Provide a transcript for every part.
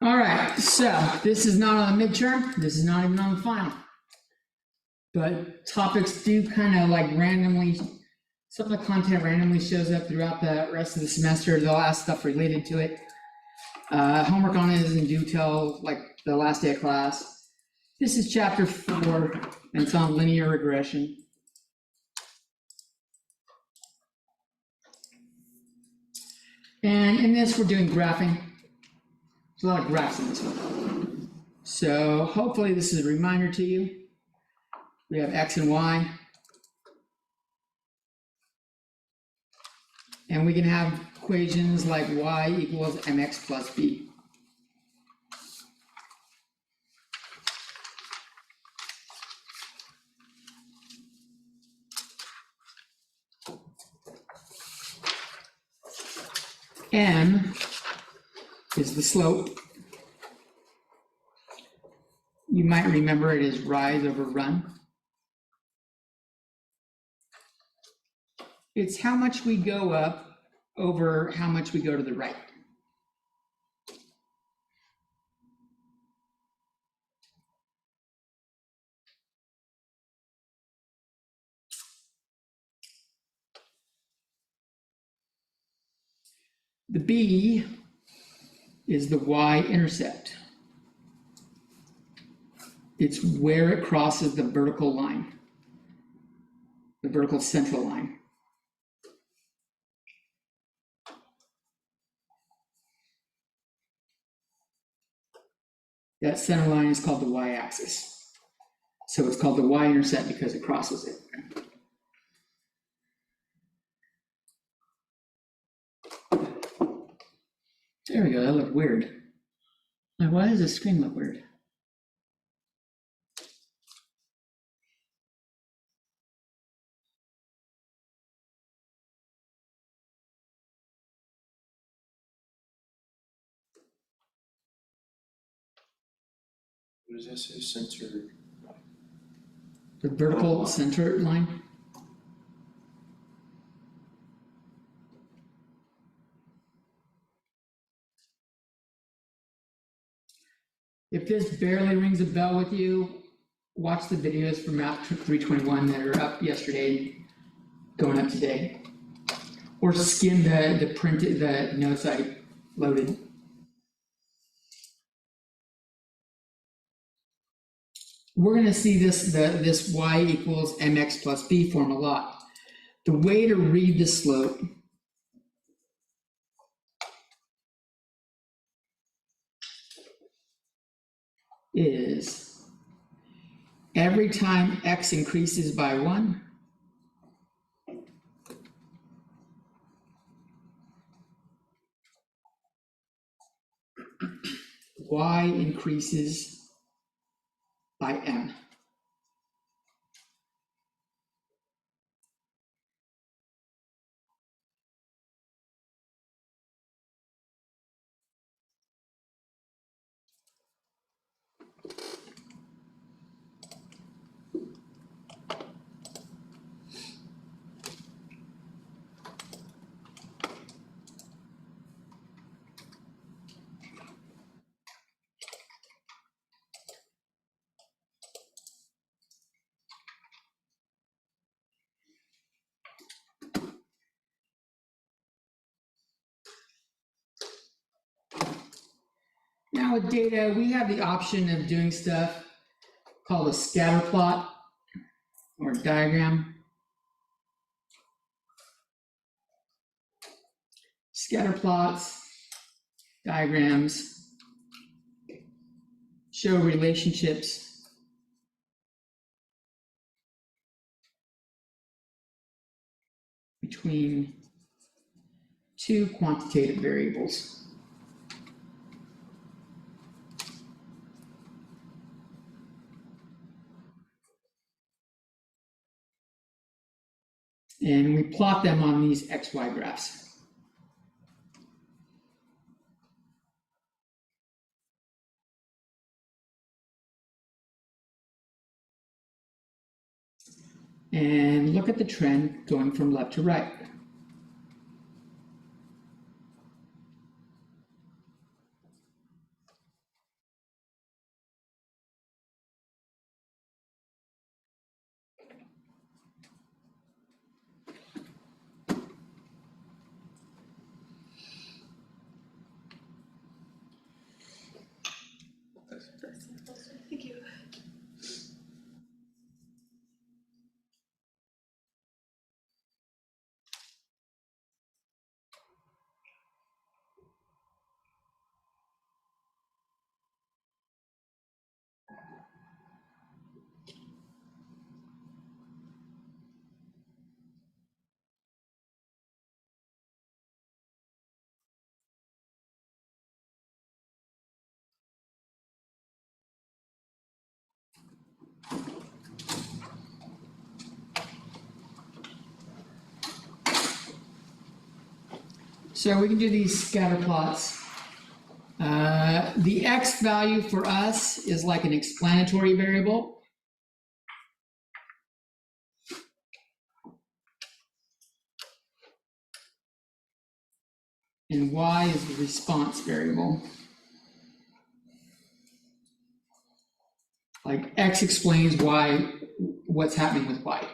All right, so this is not on the midterm, this is not even on the final. But topics do kind of like randomly, some of the content randomly shows up throughout the rest of the semester. They'll ask stuff related to it. Homework on it isn't due till like the last day of class. This is chapter 4, and it's on linear regression. And in this, we're doing graphing. There's a lot of graphs in this one. So hopefully this is a reminder to you. We have X and Y. And we can have equations like Y equals mx plus b. M is the slope. You might remember it as rise over run. It's how much we go up over how much we go to the right. The B is the y-intercept. It's where it crosses the vertical line, the vertical central line. That center line is called the y-axis. So it's called the y-intercept because it crosses it. There we go, that looked weird. Now, why does the screen look weird? What does that say, center? The vertical center line? If this barely rings a bell with you, watch the videos from Math 321 that are up yesterday, going up today. Or skim the notes I loaded. We're going to see this y equals mx plus b form a lot. The way to read the slope is every time x increases by 1, y increases by m. Now with data, we have the option of doing stuff called a scatter plot or a diagram. Scatter plots, diagrams, show relationships between two quantitative variables. And we plot them on these XY graphs. And look at the trend going from left to right. So we can do these scatter plots. The X value for us is like an explanatory variable. And Y is the response variable. Like X explains why, what's happening with Y.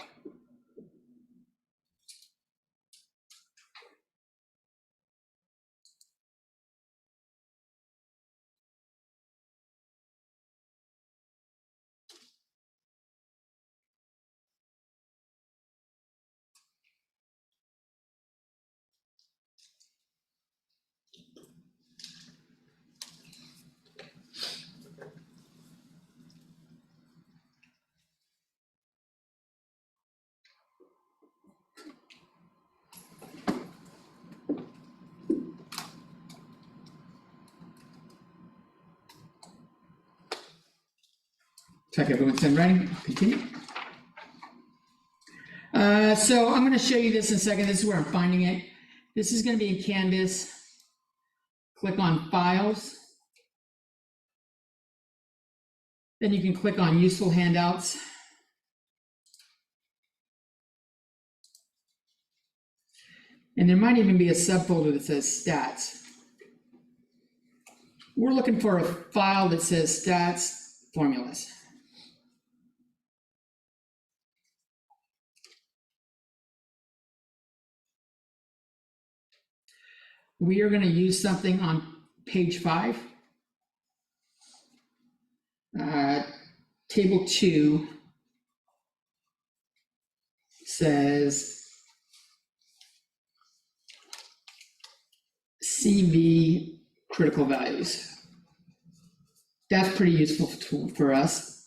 Check everyone's done writing. Continue. So I'm going to show you this in a second. This is where I'm finding it. This is going to be in Canvas. Click on Files. Then you can click on Useful Handouts. And there might even be a subfolder that says Stats. We're looking for a file that says Stats Formulas. We are going to use something on page 5. Table 2 says CV critical values. That's pretty useful tool for us.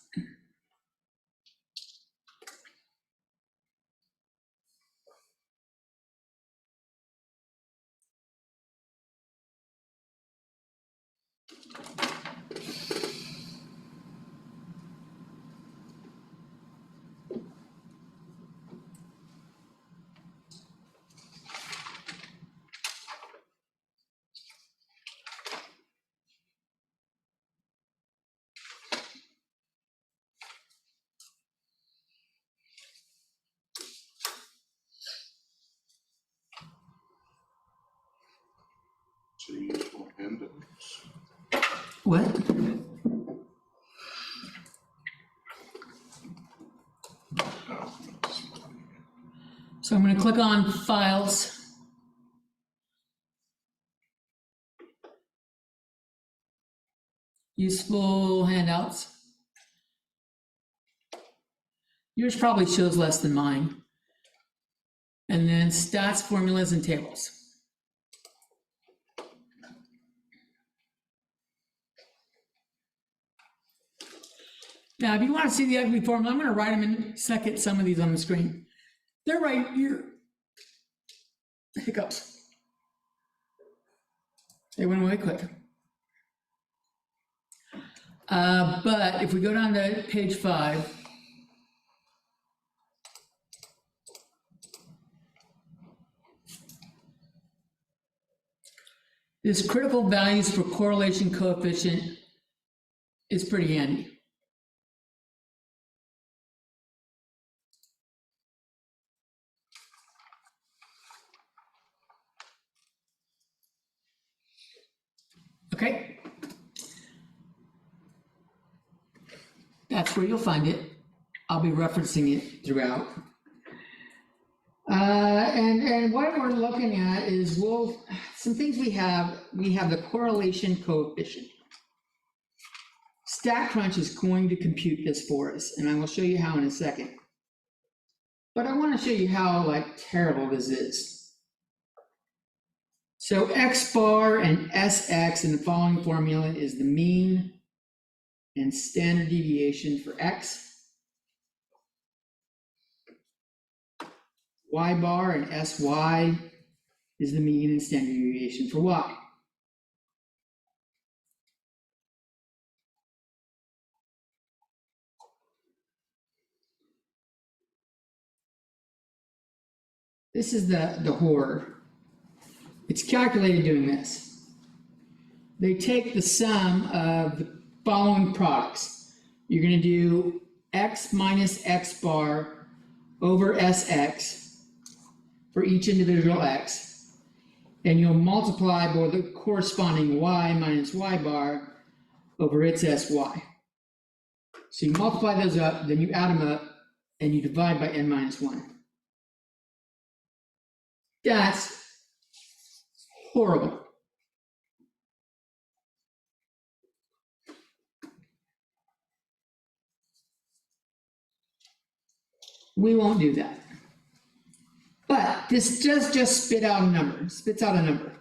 So useful handouts. What? Oh, So I'm going to click on Files. Useful Handouts. Yours probably shows less than mine. And then Stats, Formulas, and Tables. Now, if you want to see the ugly formula, I'm going to write them in a second, some of these on the screen. They're right here. Hiccups. They went away quick. But if we go down to page 5, this critical values for correlation coefficient is pretty handy. Okay. That's where you'll find it. I'll be referencing it throughout. And what we're looking at is, some things we have the correlation coefficient. StatCrunch is going to compute this for us, and I will show you how in a second. But I want to show you how terrible this is. So X bar and SX in the following formula is the mean and standard deviation for X. Y bar and SY is the mean and standard deviation for Y. This is the horror. It's calculated doing this. They take the sum of the following products. You're going to do x minus x bar over Sx for each individual x, and you'll multiply by the corresponding y minus y bar over its Sy. So you multiply those up, then you add them up, and you divide by n minus 1. That's horrible. We won't do that. But this does just spits out a number.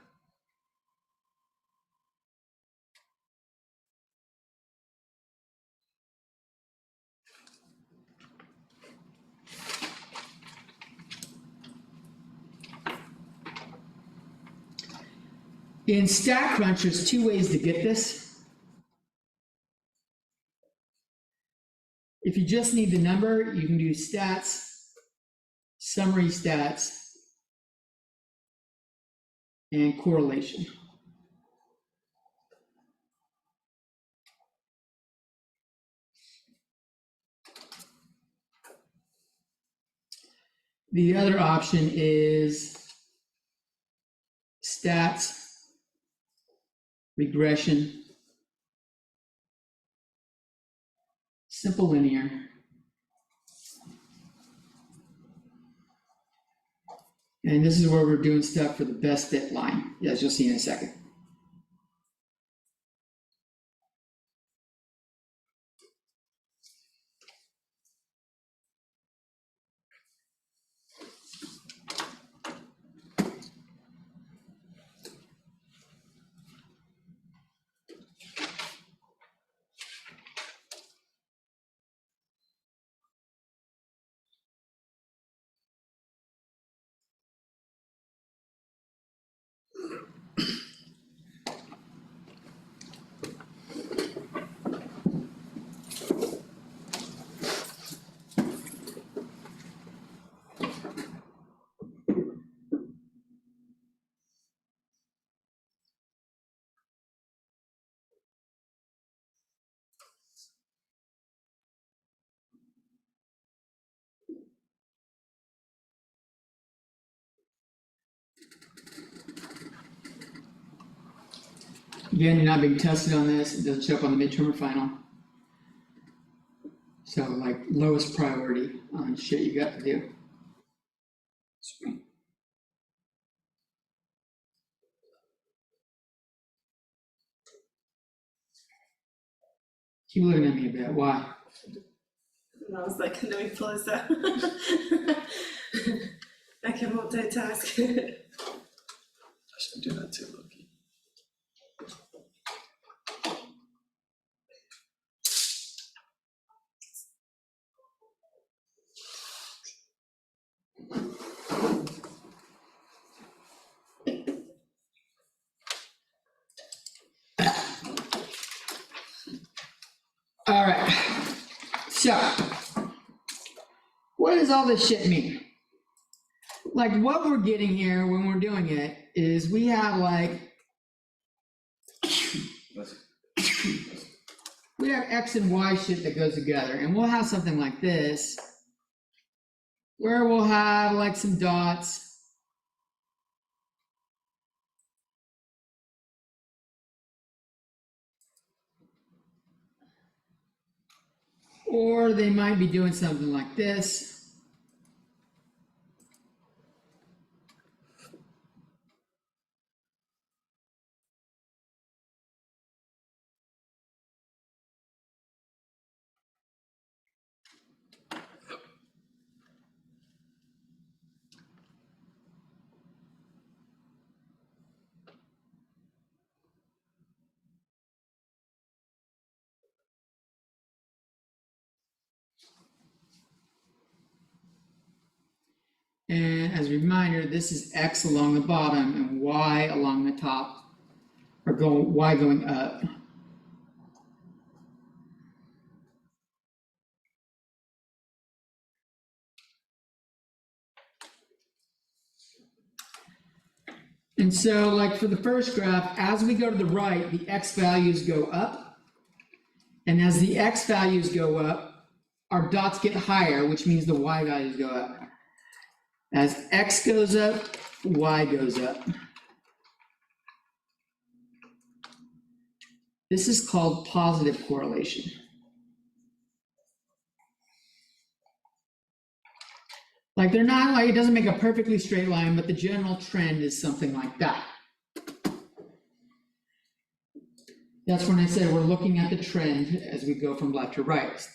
In StatCrunch, there's two ways to get this. If you just need the number, you can do stats, summary stats, and correlation. The other option is stats, regression, simple linear, and this is where we're doing stuff for the best fit line, as you'll see in a second. Again, you're not being tested on this. It doesn't show up on the midterm or final. So like lowest priority on shit you got to do. Sweet. Keep looking at me a bit. Why? And I was like, let me pull this out. I can multitask. I should do that too, Loki. All right. So, what does all this shit mean? Like what we're getting here when we're doing it is we have like, we have X and Y shit that goes together, and we'll have something like this where we'll have like some dots. Or they might be doing something like this. And as a reminder, this is X along the bottom and Y along the top, or Y going up. And so like for the first graph, as we go to the right, the X values go up. And as the X values go up, our dots get higher, which means the Y values go up. As X goes up, Y goes up. This is called positive correlation. Like they're not like, it doesn't make a perfectly straight line, but the general trend is something like that. That's when I said we're looking at the trend as we go from left to right.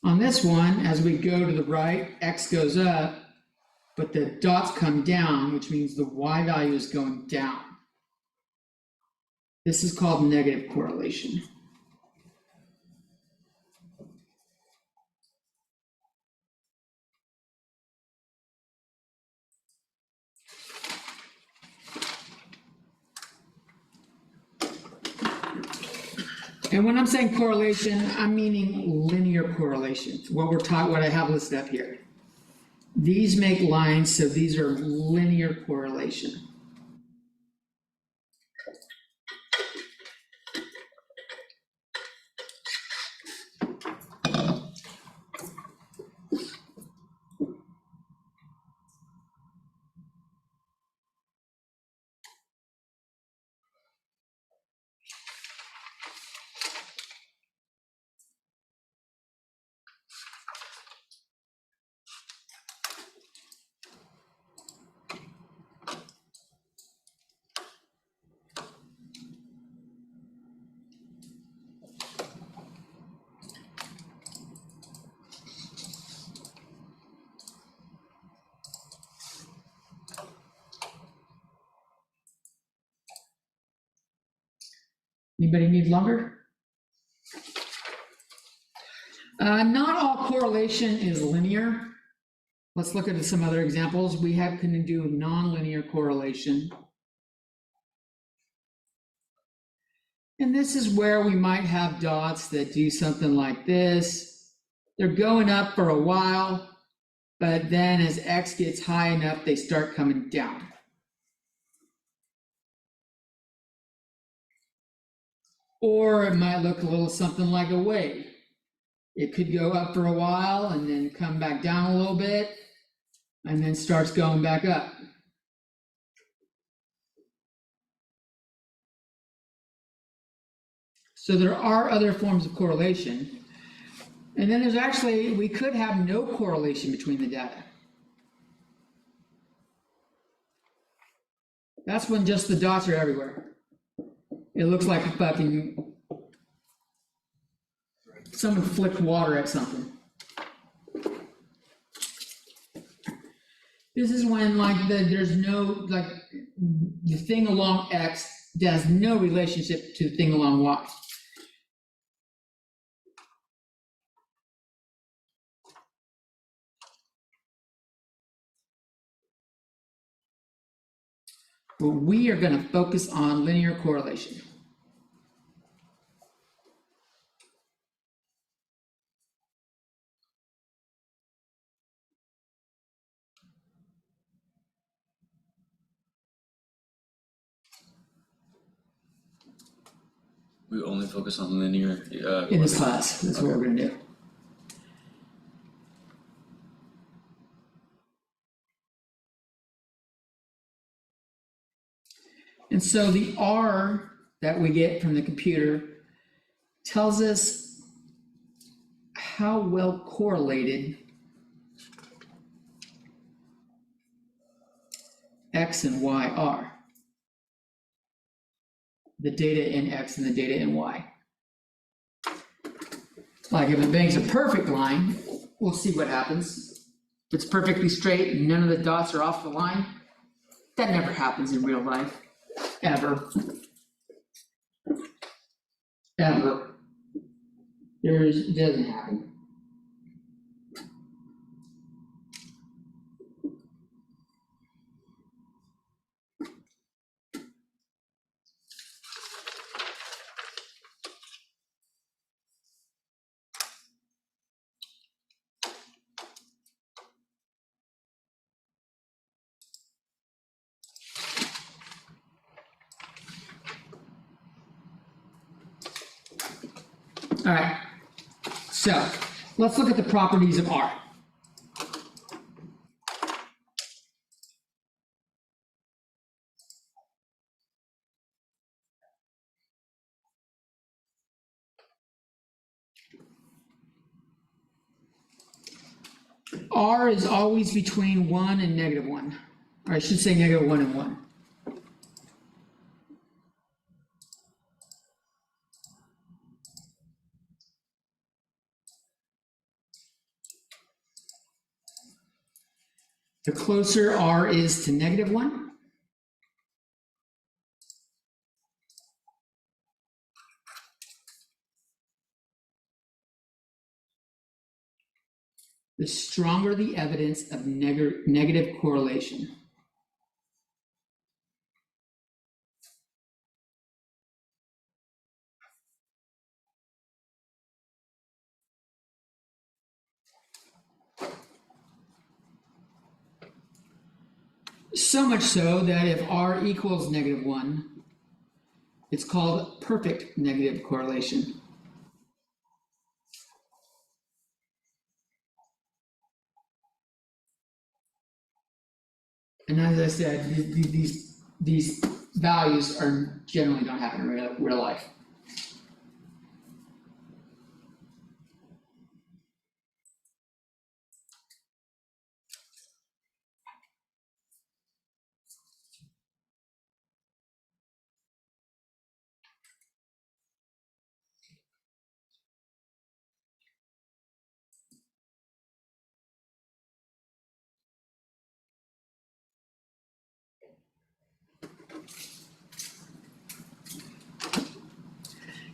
On this one, as we go to the right, X goes up, but the dots come down, which means the Y value is going down. This is called negative correlation. And when I'm saying correlation, I'm meaning linear correlation. What I have listed up here. These make lines, so these are linear correlation. Anybody need lumber? Not all correlation is linear. Let's look at some other examples. We can do nonlinear correlation. And this is where we might have dots that do something like this. They're going up for a while, but then as X gets high enough, they start coming down. Or it might look a little something like a wave. It could go up for a while and then come back down a little bit and then starts going back up. So there are other forms of correlation. And then there's actually, we could have no correlation between the data. That's when just the dots are everywhere. It looks like fucking someone flicked water at something. This is when there's no, the thing along X has no relationship to the thing along Y. But we are going to focus on linear correlation. We only focus on linear. In this class, that's what we're going to do. And so the R that we get from the computer tells us how well correlated X and Y are. The data in X and the data in Y. Like if it makes a perfect line, we'll see what happens. If it's perfectly straight and none of the dots are off the line, that never happens in real life. Ever. Ever. It doesn't happen. All right, so let's look at the properties of R. R is always between 1 and -1, or I should say -1 and 1. The closer R is to -1, the stronger the evidence of negative correlation. So much so that if R equals -1, it's called perfect negative correlation. And as I said, these values are generally don't happen in real life.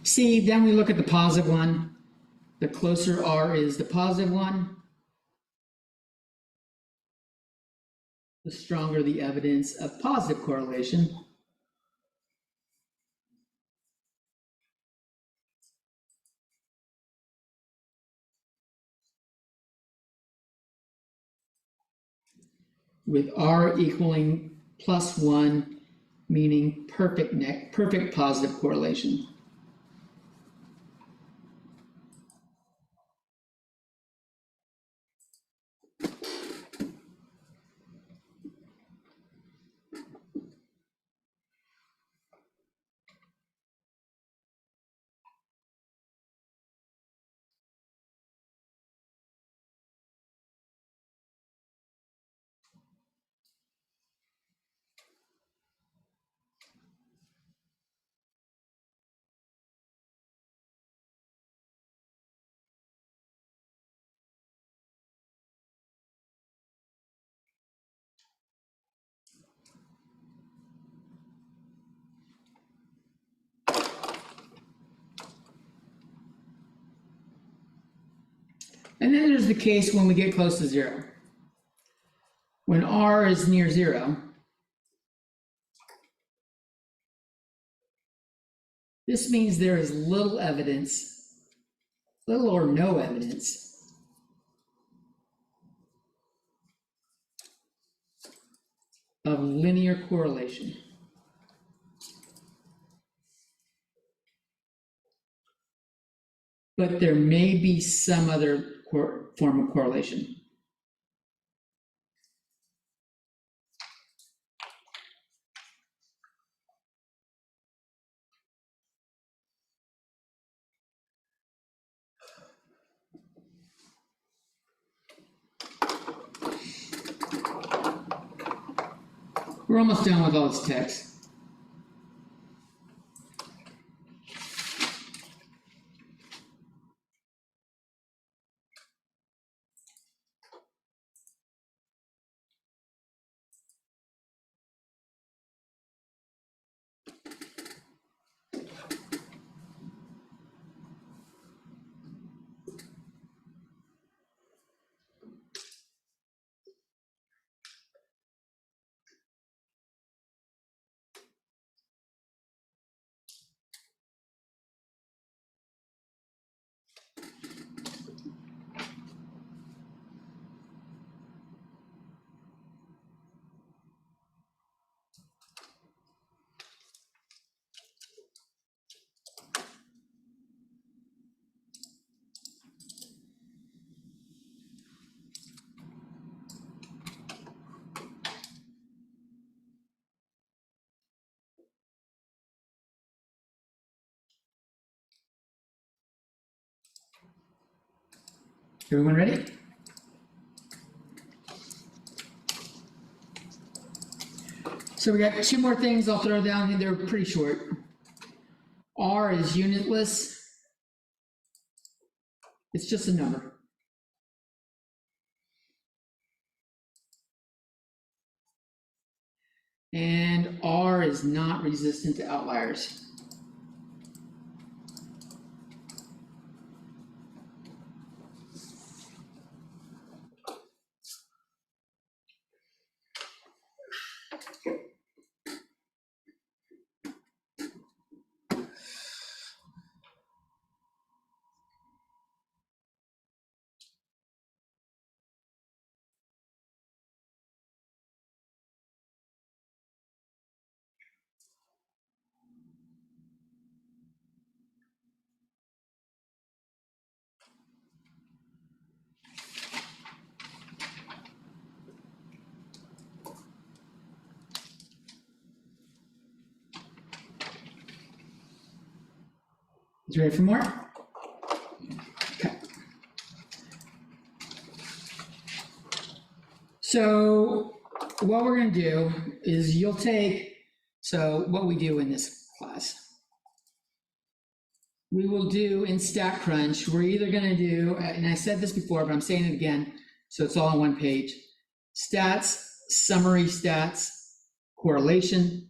See, then we look at the positive one. The closer R is the positive one, the stronger the evidence of positive correlation. With R equaling +1, meaning perfect positive correlation. And then there's the case when we get close to 0. When R is near 0, this means there is little evidence, little or no evidence of linear correlation. But there may be some other form of correlation. We're almost done with all this text. Everyone ready? So we got two more things I'll throw down here. They're pretty short. R is unitless. It's just a number. And R is not resistant to outliers. Is ready for more? Okay. So what we're going to do is you'll take, so what we do in this class, we will do in StatCrunch, we're either going to do, and I said this before, but I'm saying it again, so it's all on one page, stats, summary stats, correlation,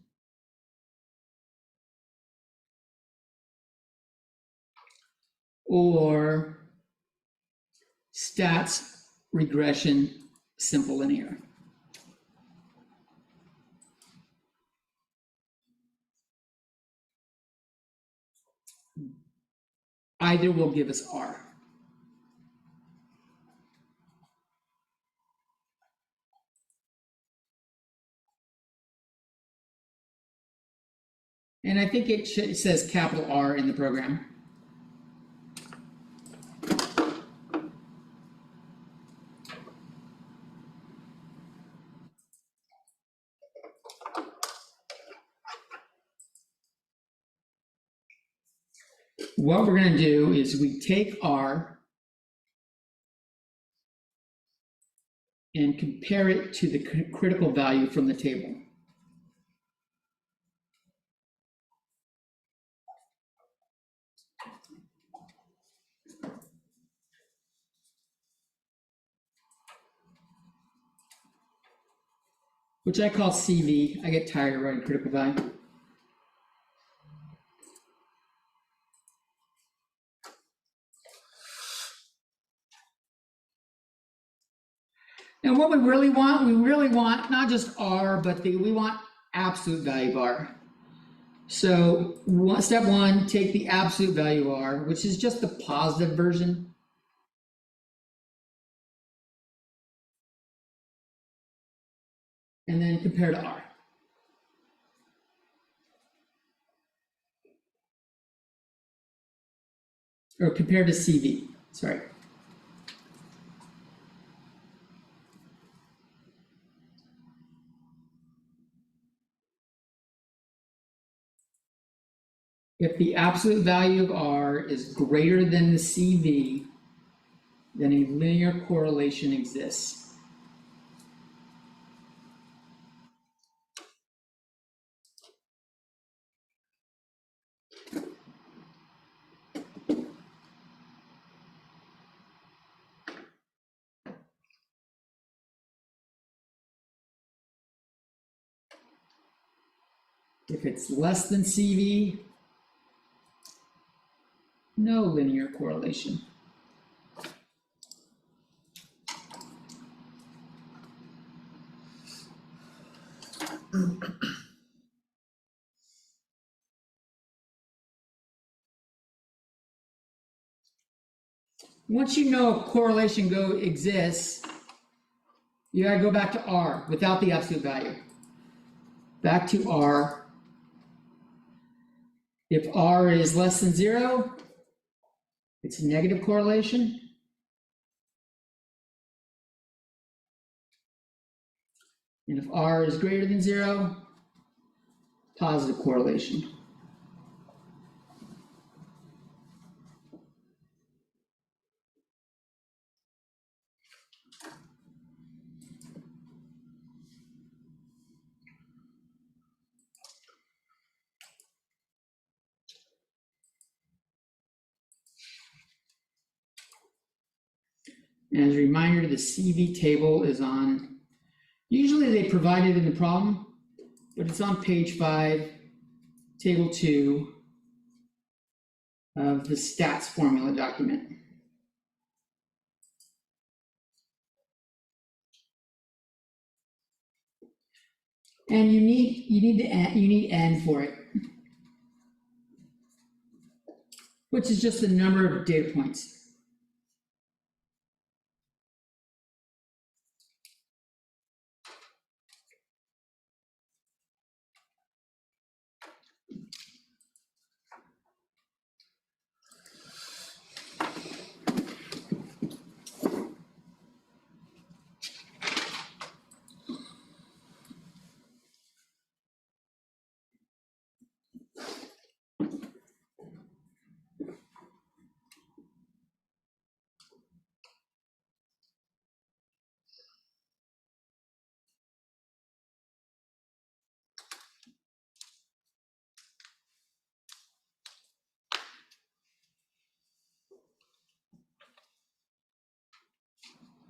or stats, regression, simple linear. Either will give us R. And I think it says capital R in the program. What we're going to do is we take R and compare it to the critical value from the table. Which I call CV. I get tired of writing critical value. And what we really want not just R, but we want absolute value of R. So step one, take the absolute value of R, which is just the positive version. And then compare to R. Or compare to CV, sorry. If the absolute value of R is greater than the CV, then a linear correlation exists. If it's less than CV, no linear correlation. Once you know a correlation exists, you gotta go back to R without the absolute value. Back to R. If R is less than 0, it's a negative correlation. And if R is greater than 0, positive correlation. And as a reminder, the CV table is on, usually they provide it in the problem, but it's on page 5, table 2 of the stats formula document. And you need n for it, which is just the number of data points.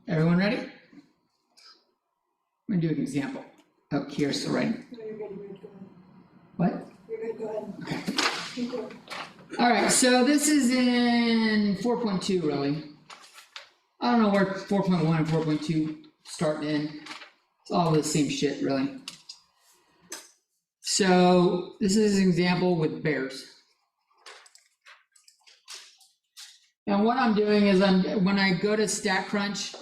Everyone ready? I'm gonna do an example up here, so right. No, you're good, go ahead. What? You're good, go ahead. Okay. Keep going. All right, so this is in 4.2 really. I don't know where 4.1 and 4.2 start in. It's all the same shit really. So this is an example with bears. And what I'm doing is when I go to StatCrunch,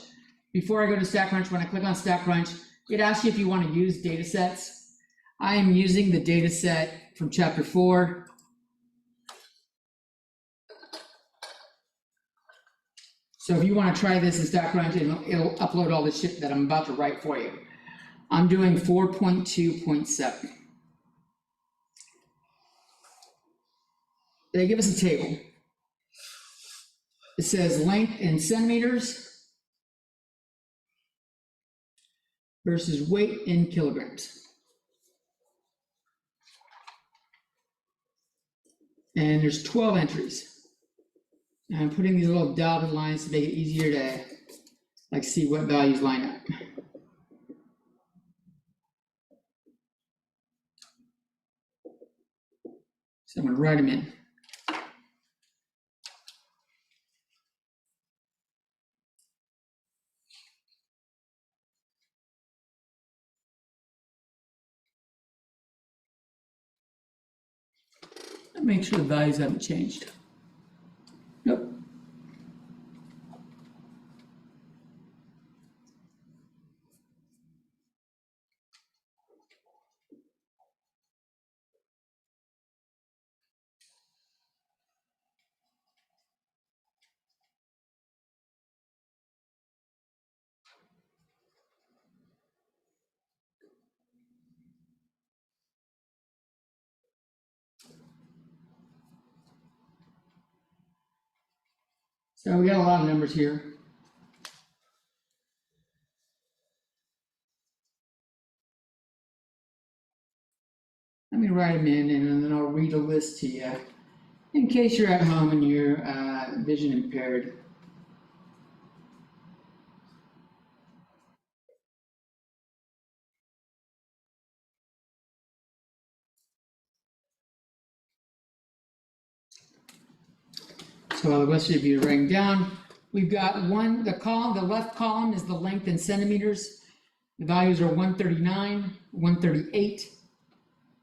before I go to StatCrunch, when I click on StatCrunch, it asks you if you want to use data sets. I am using the data set from chapter 4. So if you want to try this in StatCrunch, it'll upload all the shit that I'm about to write for you. I'm doing 4.2.7. They give us a table. It says length in centimeters versus weight in kilograms. And there's 12 entries. And I'm putting these little dotted lines to make it easier to like see what values line up. So I'm gonna write them in. Make sure the values haven't changed. Nope. So we got a lot of numbers here. Let me write them in and then I'll read a list to you in case you're at home and you're vision impaired. So while the rest of you are writing down, we've got the left column is the length in centimeters. The values are 139, 138,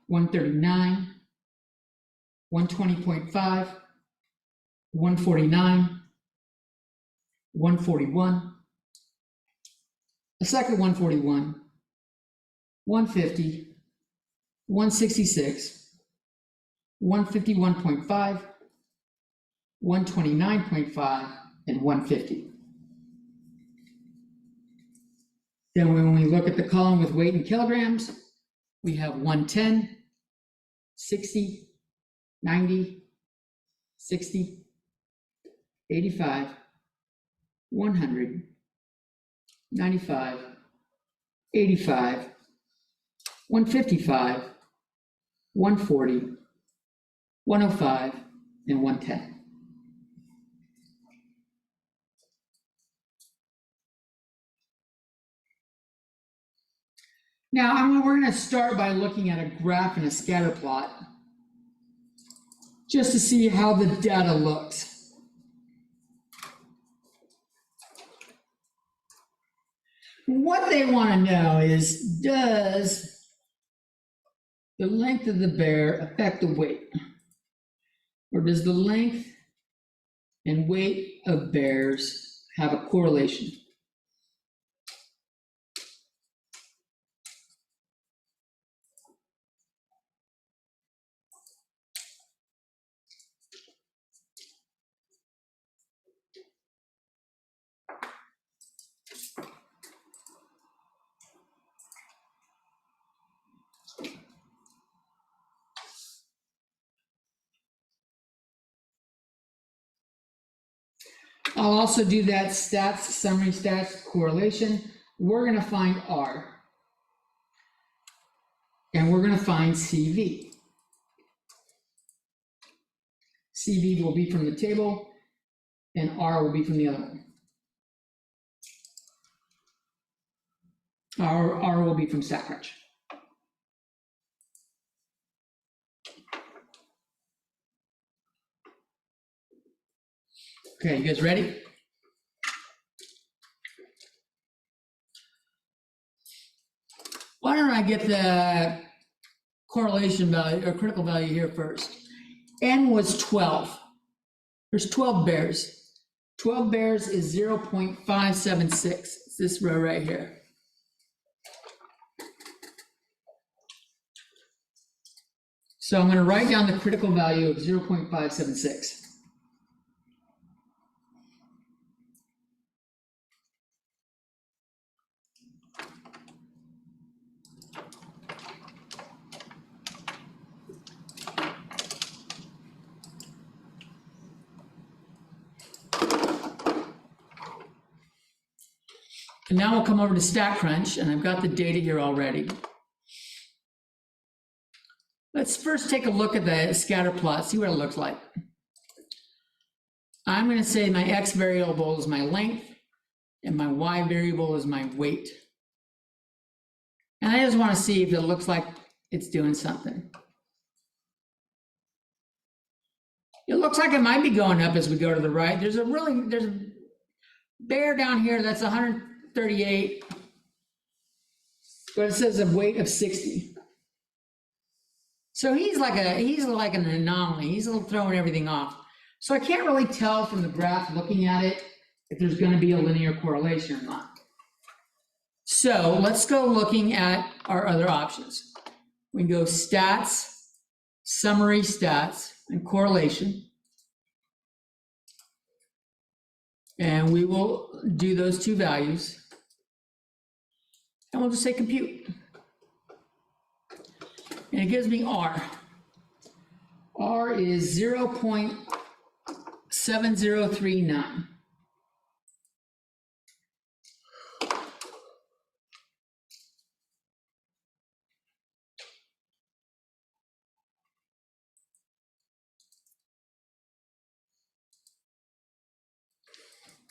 139, 120.5, 149, 141, a second 141, 150, 166, 151.5, 129.5, and 150. Then when we look at the column with weight in kilograms, we have 110, 60, 90, 60, 85, 100, 95, 85, 155, 140, 105, and 110. Now, we're going to start by looking at a graph and a scatter plot, just to see how the data looks. What they want to know is, does the length of the bear affect the weight? Or does the length and weight of bears have a correlation? I'll also do that stats, summary stats correlation. We're going to find R. And we're going to find CV. CV will be from the table, and R will be from the other one. R will be from StatCrunch. Okay, you guys ready? Why don't I get the correlation value or critical value here first? N was 12. There's 12 bears. 12 bears is 0.576. It's this row right here. So I'm going to write down the critical value of 0.576. And now we'll come over to StatCrunch, and I've got the data here already. Let's first take a look at the scatter plot, see what it looks like. I'm going to say my X variable is my length, and my Y variable is my weight. And I just want to see if it looks like it's doing something. It looks like it might be going up as we go to the right. There's a bear down here that's 138, but it says a weight of 60. So he's like an anomaly. He's throwing everything off. So I can't really tell from the graph looking at it if there's going to be a linear correlation or not. So let's go looking at our other options. We can go stats, summary stats, and correlation. And we will do those two values. And we'll just say compute. And it gives me R. R is 0.7039.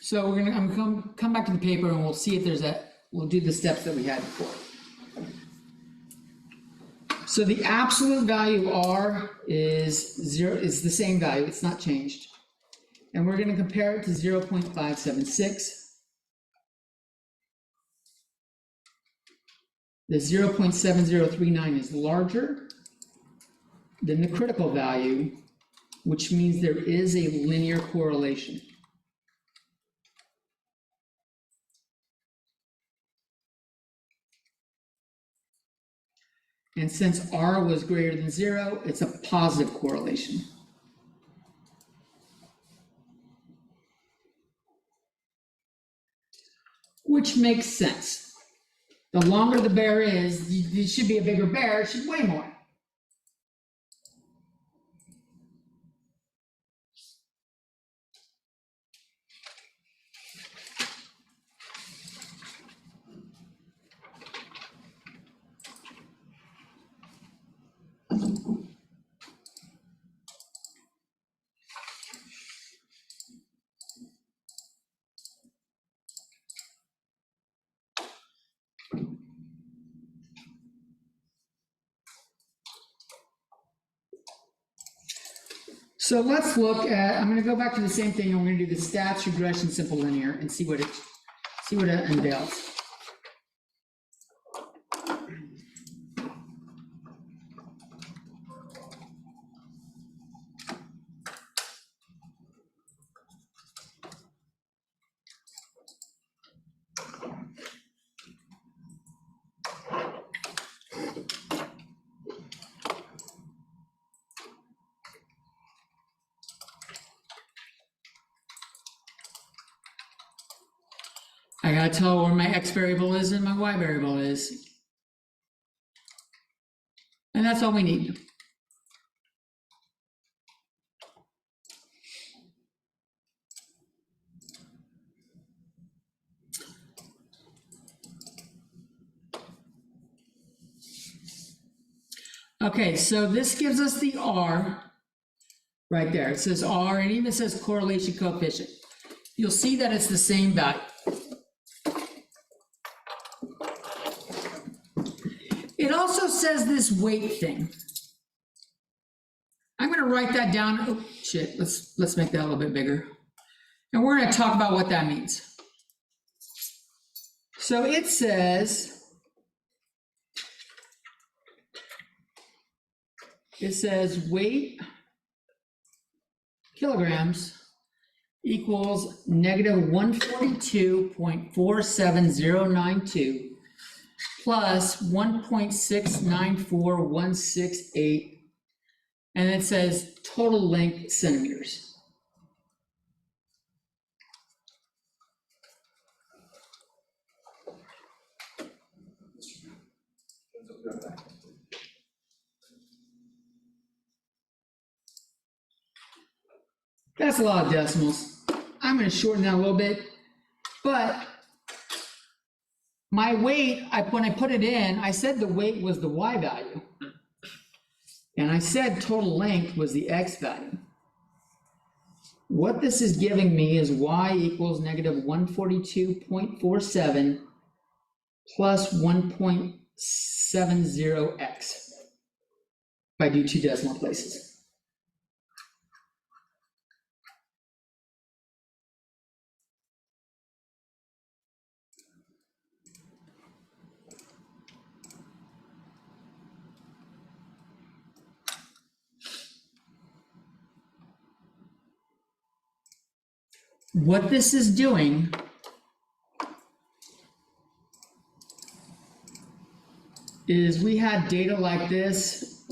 So we're gonna come back to the paper and we'll see if we'll do the steps that we had before. So the absolute value of R is the same value, it's not changed. And we're gonna compare it to 0.576. The 0.7039 is larger than the critical value, which means there is a linear correlation. And since R was greater than 0, it's a positive correlation. Which makes sense. The longer the bear is, it should be a bigger bear, it should weigh more. So let's look at, I'm gonna go back to the same thing, and we're gonna do the stats, regression, simple linear, and see what it entails. I gotta tell where my x variable is and my y variable is. And that's all we need. Okay, so this gives us the R right there. It says R, and even says correlation coefficient. You'll see that it's the same value. It also says this weight thing. I'm gonna write that down. Oh, shit, let's make that a little bit bigger. And we're gonna talk about what that means. So it says weight kilograms equals negative 142.47092 plus 1.694168, and it says total length centimeters. That's a lot of decimals. I'm going to shorten that a little bit, but my weight, when I put it in, I said the weight was the y value. And I said total length was the x value. What this is giving me is y equals negative 142.47 plus 1.70x if I do two decimal places. What this is doing is we had data like this,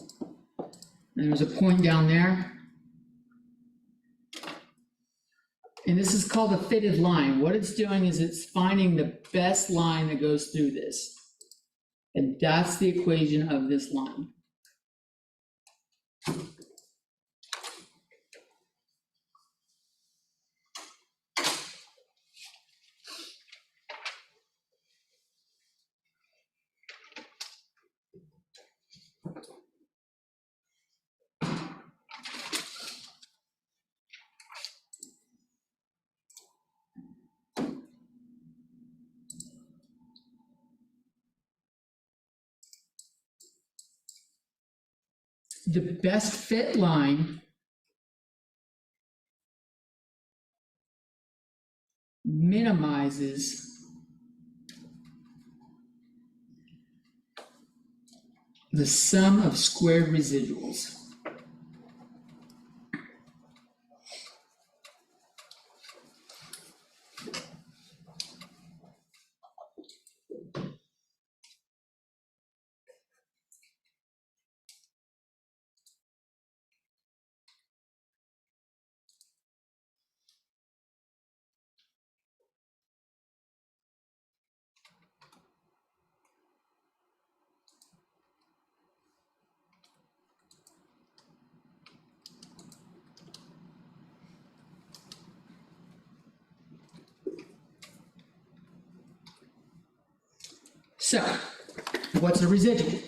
and there's a point down there. And this is called a fitted line. What it's doing is it's finding the best line that goes through this. And that's the equation of this line. The best fit line minimizes the sum of squared residuals. So, what's a residual?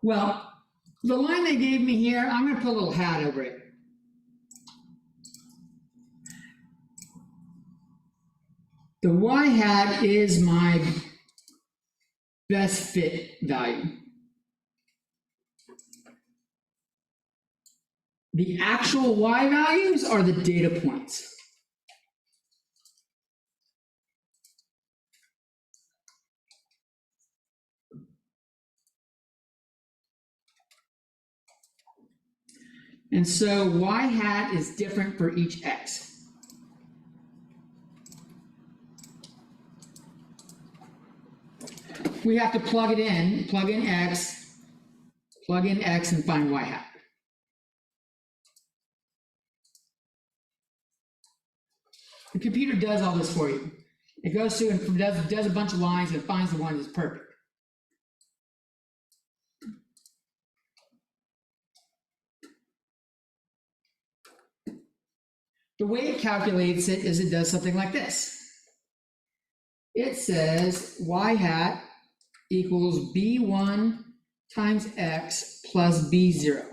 Well, the line they gave me here, I'm going to put a little hat over it. The y hat is my best fit value. The actual y values are the data points. And so y hat is different for each x. We have to plug it in, plug in x, and find y hat. The computer does all this for you. It goes through and does a bunch of lines and finds the one that's perfect. The way it calculates it is it does something like this. It says y hat equals b1 times x plus b0.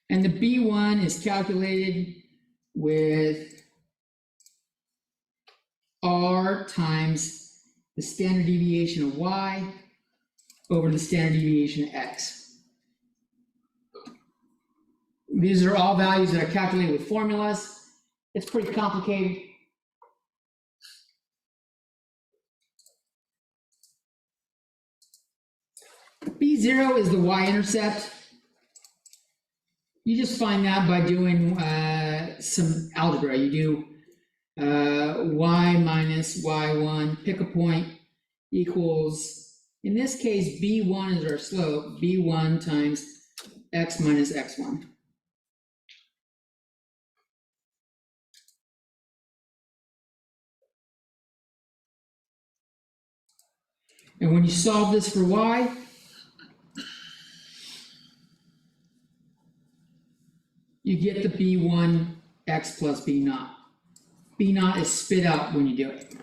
And the b1 is calculated with r times the standard deviation of y over the standard deviation of x. These are all values that are calculated with formulas. It's pretty complicated. B0 is the y-intercept. You just find that by doing some algebra. You do y minus y1, pick a point, equals, in this case, b1 is our slope, b1 times x minus x1. And when you solve this for y, you get the b1 x plus b naught. B naught is spit out when you do it.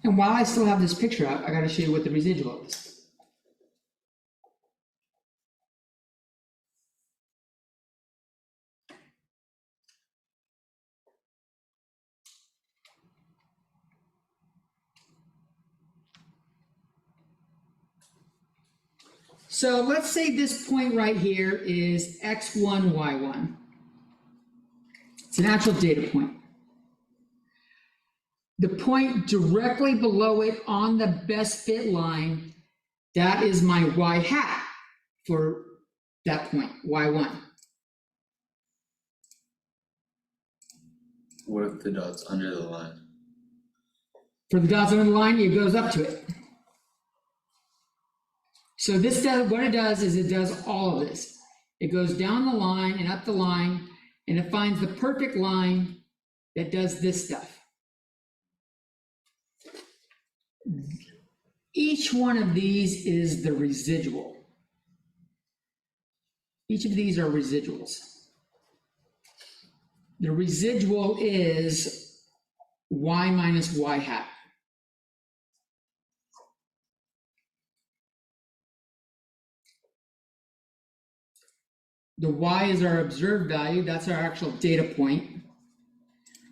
And while I still have this picture up, I got to show you what the residual is. So let's say this point right here is x1, y1. It's an actual data point. The point directly below it on the best fit line, that is my y hat for that point, y1. What if the dot's under the line? For the dots under the line, it goes up to it. So this does, what it does is it does all of this. It goes down the line and up the line, and it finds the perfect line that does this stuff. Each one of these is the residual. Each of these are residuals. The residual is y minus y hat. The y is our observed value, that's our actual data point.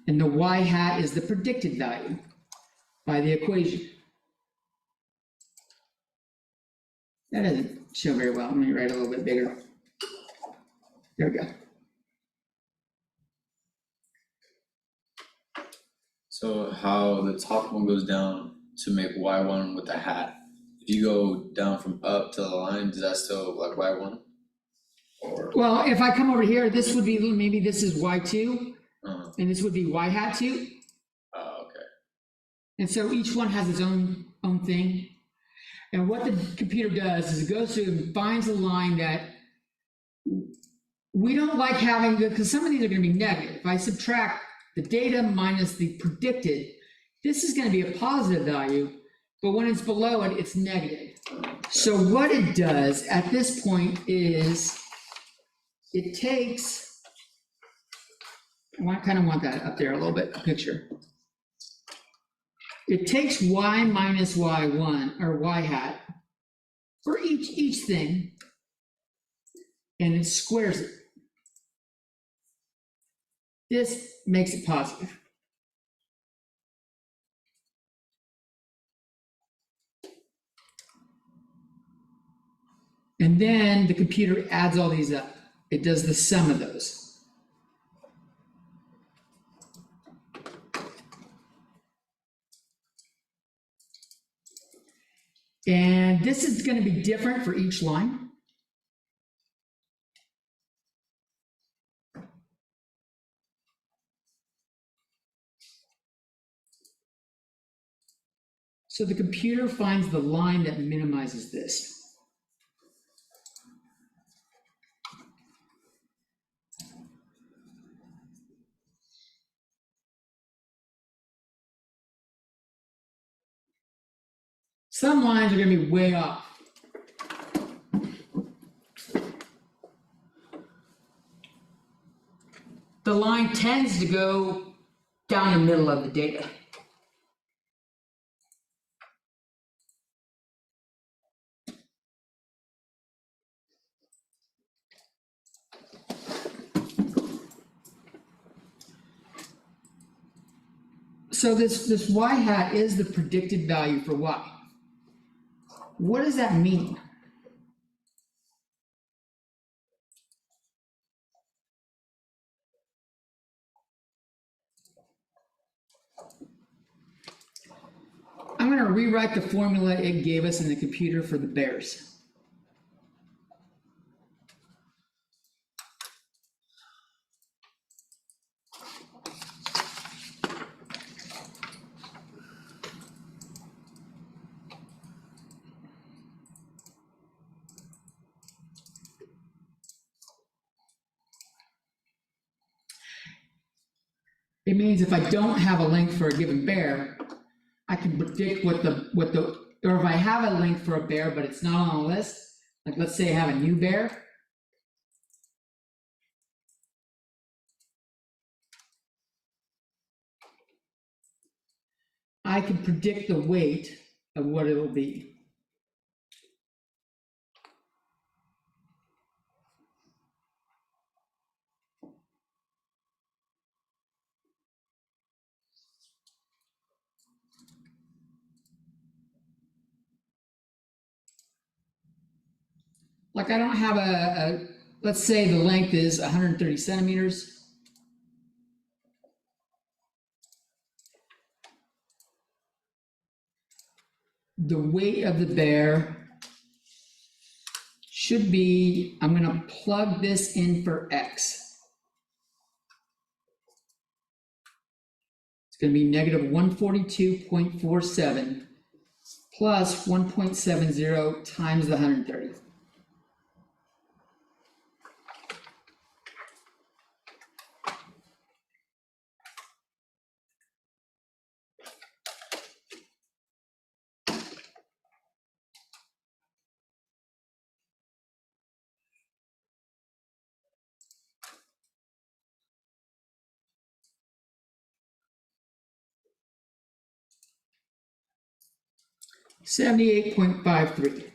And the y hat is the predicted value by the equation. That doesn't show very well. Let me write a little bit bigger. There we go. So how the top one goes down to make y1 with the hat. If you go down from up to the line, does that still look like y1? Or Well, if I come over here, this would be, maybe this is y2, and this would be y hat 2. oh, okay. And so each one has its own thing. And what the computer does is it goes through and finds a line that we don't like having, because some of these are going to be negative. If I subtract the data minus the predicted, this is going to be a positive value, but when it's below it, it's negative. So what it does at this point is it takes, I kind of want that up there a little bit, a picture. It takes y minus y1 or y hat for each thing, and it squares it. This makes it positive. And then the computer adds all these up. It does the sum of those. And this is going to be different for each line. So the computer finds the line that minimizes this. Some lines are going to be way off. The line tends to go down the middle of the data. So this y hat is the predicted value for y. What does that mean? I'm going to rewrite the formula it gave us in the computer for the bears. It means if I don't have a length for a given bear, I can predict or if I have a length for a bear, but it's not on a list, like let's say I have a new bear. I can predict the weight of what it'll be. Like I don't have let's say the length is 130 centimeters. The weight of the bear should be, I'm going to plug this in for X. It's going to be negative 142.47 plus 1.70 times the 130. $78.53.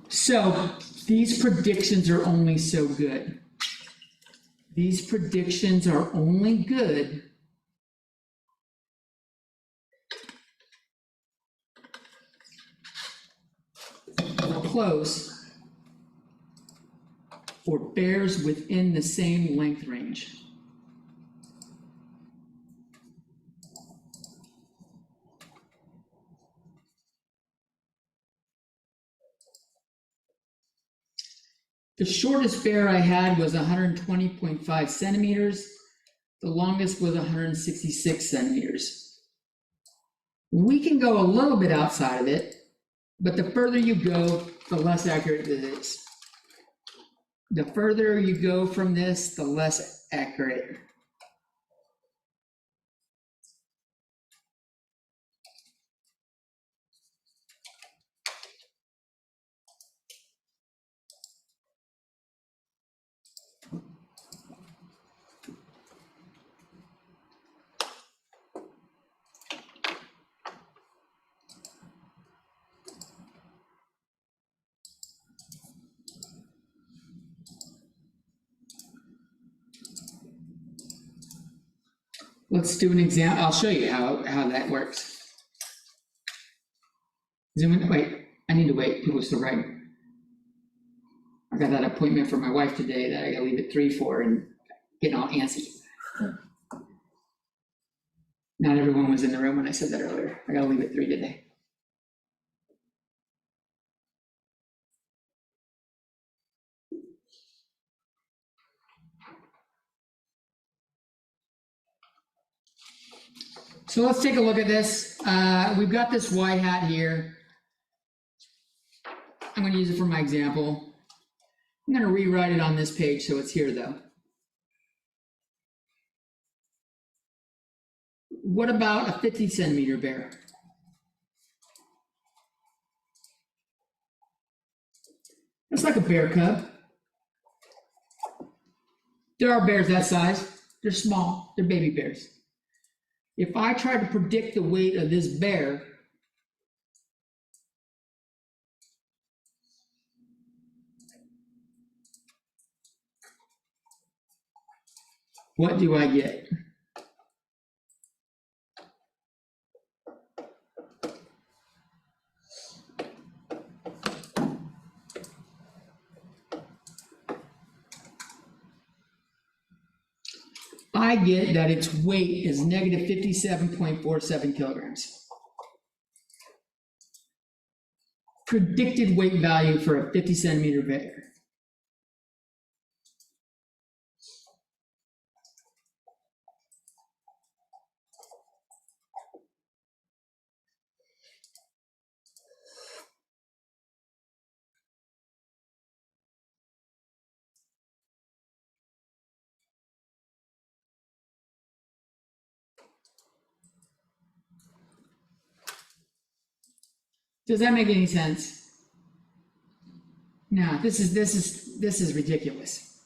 So these predictions are only so good. These predictions are only good or close for bears within the same length range. The shortest bear I had was 120.5 centimeters. The longest was 166 centimeters. We can go a little bit outside of it, but the further you go, the less accurate it is. The further you go from this, the less accurate. Let's do an example. I'll show you how that works. Zoom in. Wait, I need to wait. People are still writing. I got that appointment for my wife today that I gotta leave at 3 for and getting all antsy. Not everyone was in the room when I said that earlier. I gotta leave at 3 today. So let's take a look at this. We've got this Y hat here. I'm going to use it for my example. I'm going to rewrite it on this page so it's here though. What about a 50 centimeter bear? That's like a bear cub. There are bears that size. They're small. They're baby bears. If I try to predict the weight of this bear, what do I get? I get that its weight is negative 57.47 kilograms. Predicted weight value for a 50 centimeter bear. Does that make any sense? No, this is ridiculous.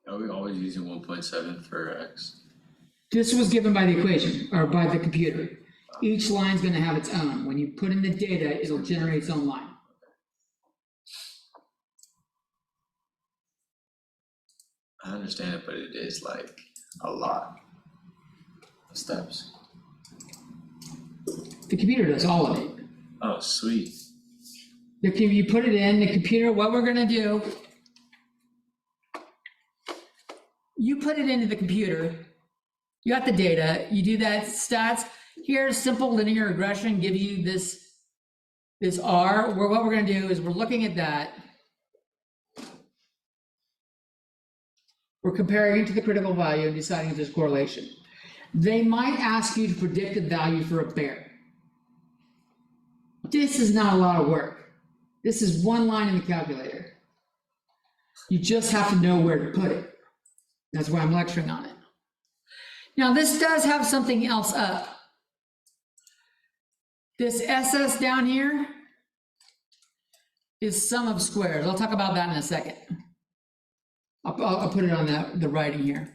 Are we always using 1.7 for X? This was given by the equation or by the computer. Each line's going to have its own. When you put in the data, it'll generate its own line. I understand it, but it is like a lot of steps. The computer does all of it. Oh, sweet. You put it in the computer, what we're going to do, you put it into the computer, you got the data, you do that stats. Here's simple linear regression, give you this R, where what we're going to do is we're looking at that. We're comparing it to the critical value and deciding if there's correlation. They might ask you to predict the value for a bear. This is not a lot of work. This is one line in the calculator. You just have to know where to put it. That's why I'm lecturing on it. Now this does have something else up. This SS down here is sum of squares. I'll talk about that in a second. I'll put it on the writing here.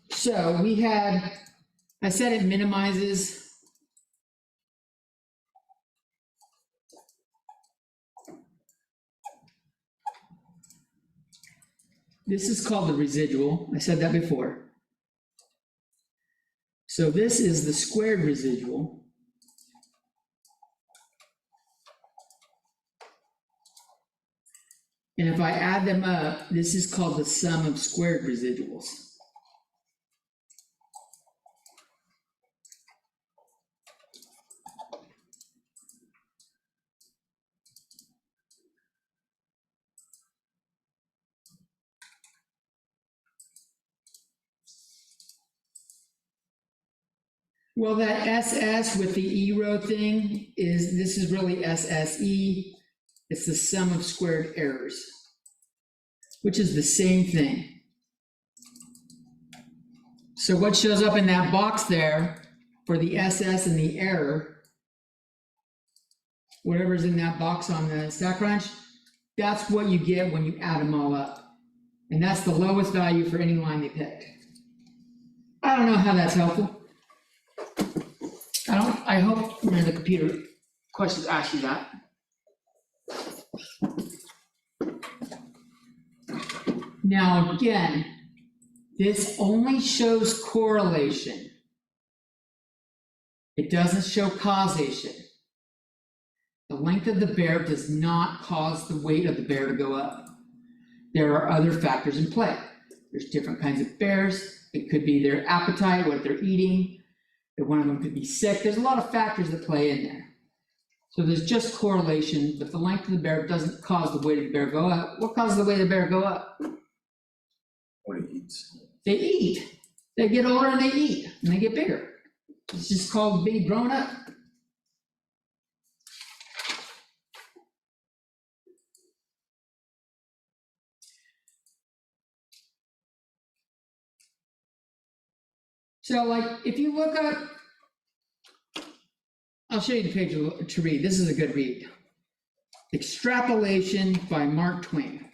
So we had, I said it minimizes. This is called the residual. I said that before. So this is the squared residual. And if I add them up, this is called the sum of squared residuals. Well, that SS with the E row thing this is really SSE. It's the sum of squared errors, which is the same thing. So what shows up in that box there for the SS and the error, whatever's in that box on the StackCrunch, that's what you get when you add them all up. And that's the lowest value for any line they picked. I don't know how that's helpful. I hope the computer questions ask you that. Now, again, this only shows correlation. It doesn't show causation. The length of the bear does not cause the weight of the bear to go up. There are other factors in play. There's different kinds of bears. It could be their appetite, what they're eating. One of them could be sick. There's a lot of factors that play in there. So there's just correlation, but the length of the bear doesn't cause the weight of the bear to go up. What causes the weight of the bear to go up? What it eats. They eat. They get older and they eat, and they get bigger. It's just called being grown up. So, like, if you look up, I'll show you the page to read. This is a good read. Extrapolation by Mark Twain.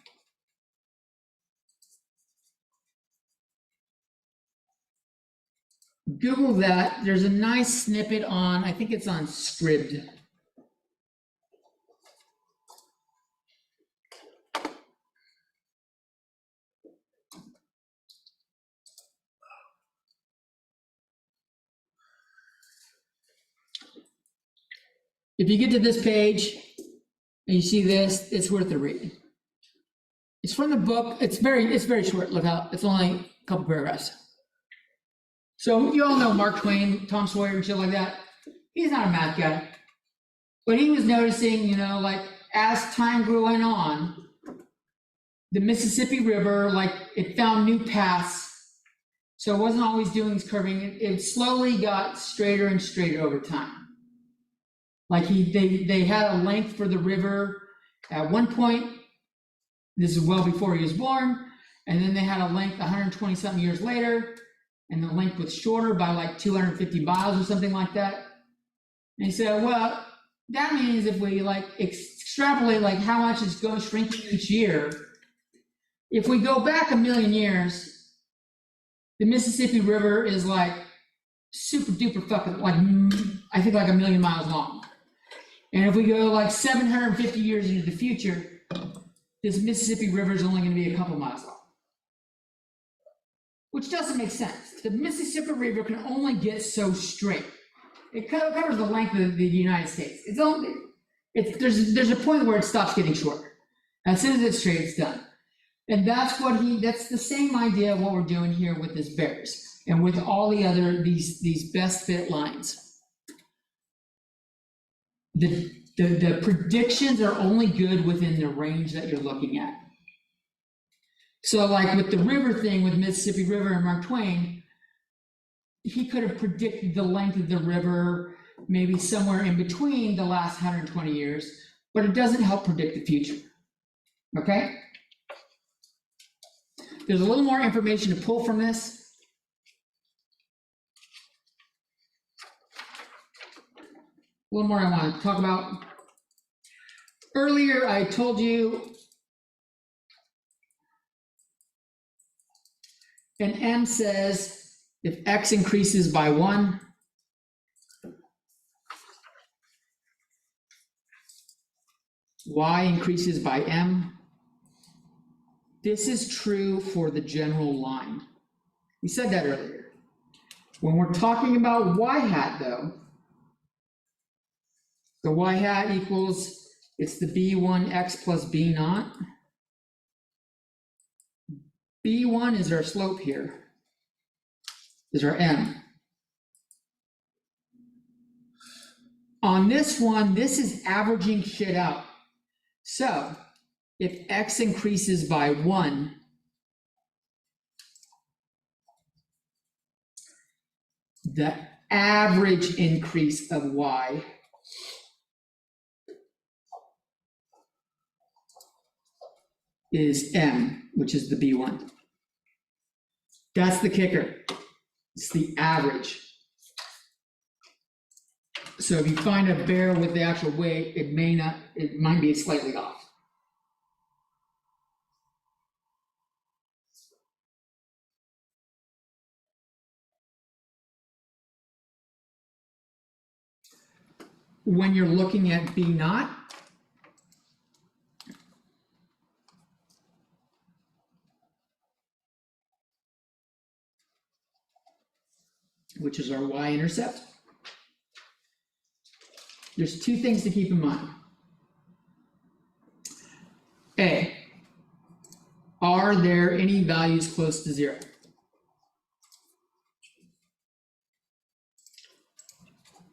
Google that. There's a nice snippet on, I think it's on Scribd. If you get to this page and you see this, it's worth a read. It's from the book. It's very short. Look out. It's only a couple paragraphs. So you all know Mark Twain, Tom Sawyer, and shit like that. He's not a math guy, but he was noticing, like as time grew on, the Mississippi River, like it found new paths. So it wasn't always doing this curving. It slowly got straighter and straighter over time. Like they had a length for the river at one point. This is well before he was born. And then they had a length 120 something years later. And the length was shorter by like 250 miles or something like that. And he said, well, that means if we like extrapolate like how much it's going shrinking each year, if we go back 1,000,000 years, the Mississippi River is like super duper fucking, like, I think like 1,000,000 miles long. And if we go like 750 years into the future, this Mississippi River is only going to be a couple miles long. Which doesn't make sense. The Mississippi River can only get so straight. It covers the length of the United States. There's a point where it stops getting shorter. As soon as it's straight, it's done. And that's the same idea of what we're doing here with this bears and with all the other, these best fit lines. The predictions are only good within the range that you're looking at. So like with the river thing with Mississippi River and Mark Twain, he could have predicted the length of the river maybe somewhere in between the last 120 years, but it doesn't help predict the future, okay? There's a little more information to pull from this. A little more I want to talk about. Earlier, I told you an M says if X increases by 1, Y increases by M. This is true for the general line. We said that earlier. When we're talking about Y hat though, the Y hat equals, it's the B1 X plus B naught. B1 is our slope here, is our M. On this one, this is averaging shit out. So if X increases by 1, the average increase of Y is M, which is the B1. That's the kicker. It's the average. So if you find a bear with the actual weight, it might be slightly off. When you're looking at B naught, which is our y-intercept, there's two things to keep in mind. A, are there any values close to 0?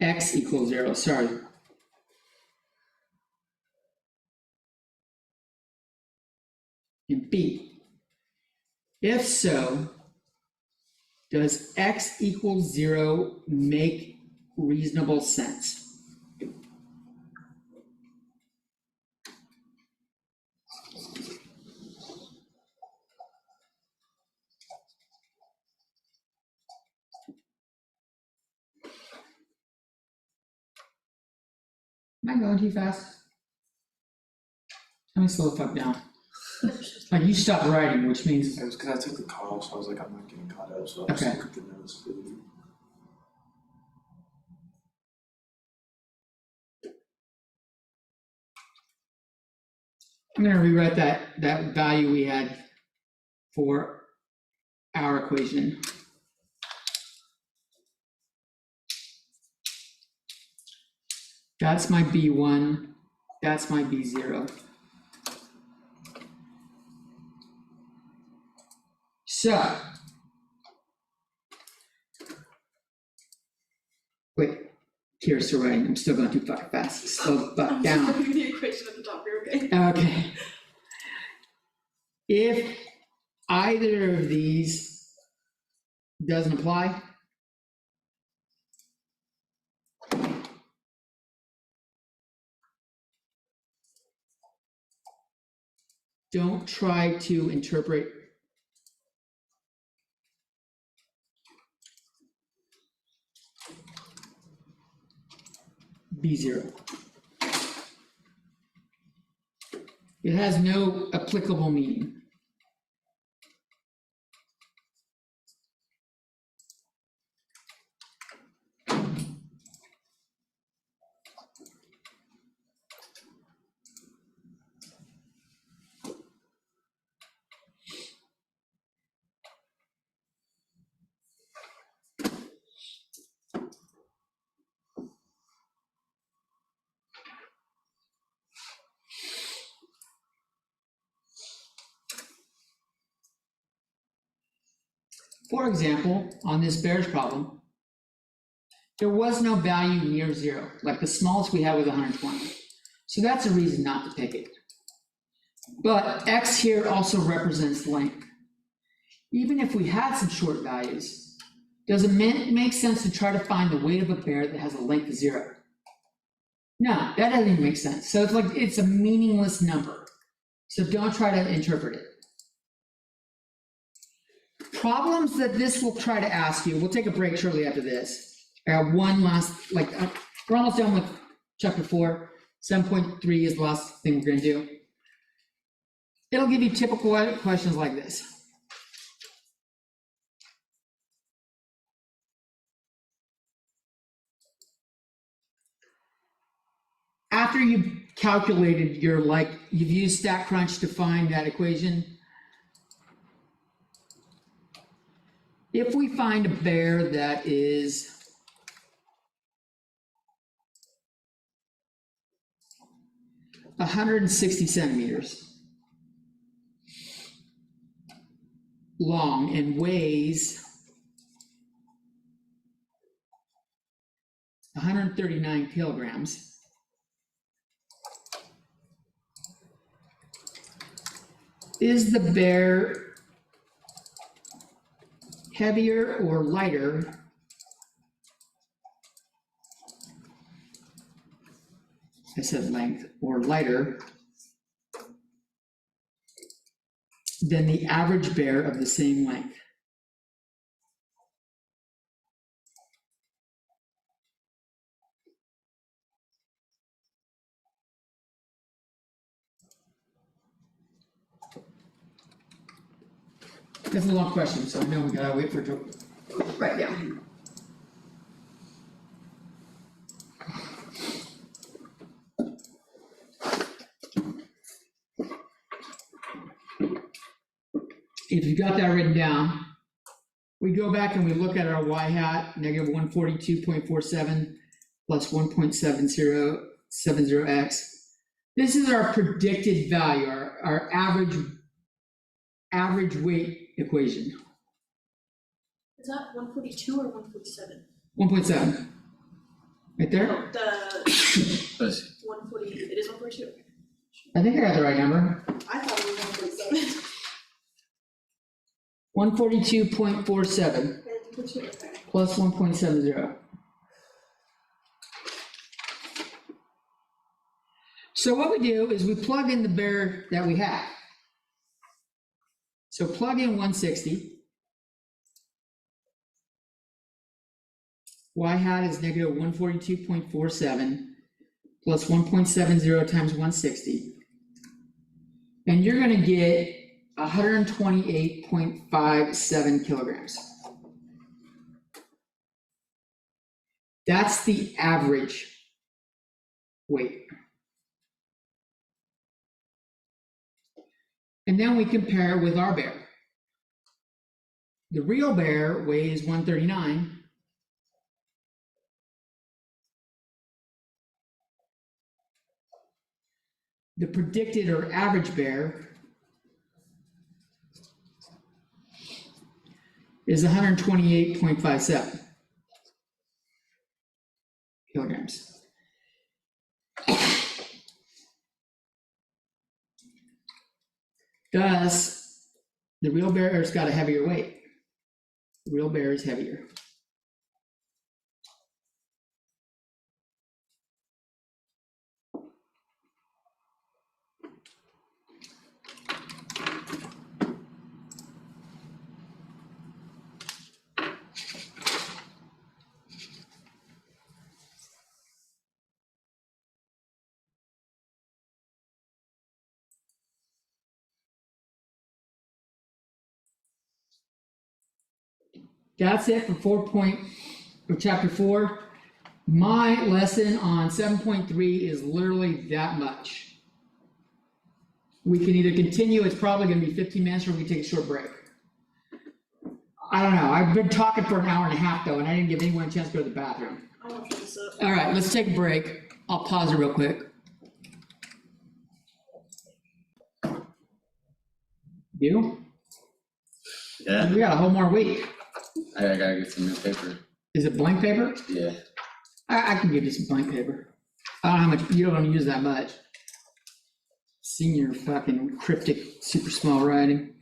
X equals 0, sorry. And B, if so, does X equal 0 make reasonable sense? Am I going too fast? Let me slow the fuck down. Like you stopped writing, which means It was because I took the call, so I was like, I'm not getting caught up, so I Okay. just look at the notes for you. I'm gonna rewrite that value we had for our equation. That's my B1, that's my B0. So, wait, here's the writing, I'm still going too fucking fast, slow the fuck down. I'm the equation at the top here, okay? Okay. If either of these doesn't apply, don't try to interpret B0. It has no applicable meaning. For example, on this bears problem, there was no value near 0, like the smallest we had was 120. So that's a reason not to pick it. But X here also represents length. Even if we had some short values, does it make sense to try to find the weight of a bear that has a length of 0? No, that doesn't even make sense. So it's a meaningless number. So don't try to interpret it. Problems that this will try to ask you, we'll take a break shortly after this. I got one last, we're almost done with chapter 4. 7.3 is the last thing we're gonna do. It'll give you typical questions like this. After you've calculated you've used StatCrunch to find that equation, if we find a bear that is 160 centimeters, long and weighs 139 kilograms. Is the bear heavier or lighter I said length, or lighter than the average bear of the same length? That's a long question, so I know we gotta wait for it to write down. If you got that written down, we go back and we look at our y hat, negative 142.47 plus 1.7070x. This is our predicted value, our average weight equation, Is that 142 or 147? 1.7. Right there? No, the Let's see. 140, it is 142. I think I got the right number. I thought it was 147. 142.47 plus 1.70. So what we do is we plug in the bear that we have. So plug in 160. Y hat is negative 142.47 plus 1.70 times 160. And you're gonna get 128.57 kilograms. That's the average weight. And then we compare it with our bear. The real bear weighs 139. The predicted or average bear is 128.57 kilograms. Thus, the real bear's got a heavier weight. The real bear is heavier. That's it for chapter 4. My lesson on 7.3 is literally that much. We can either continue, it's probably gonna be 15 minutes, or we can take a short break. I don't know, I've been talking for an hour and a half though, and I didn't give anyone a chance to go to the bathroom. I want to this up. All right, let's take a break. I'll pause it real quick. You? Yeah, We got a whole more week. I gotta get some new paper. Is it blank paper? Yeah. I can give you some blank paper. I don't know how much, you don't use that much. Senior fucking cryptic, super small writing.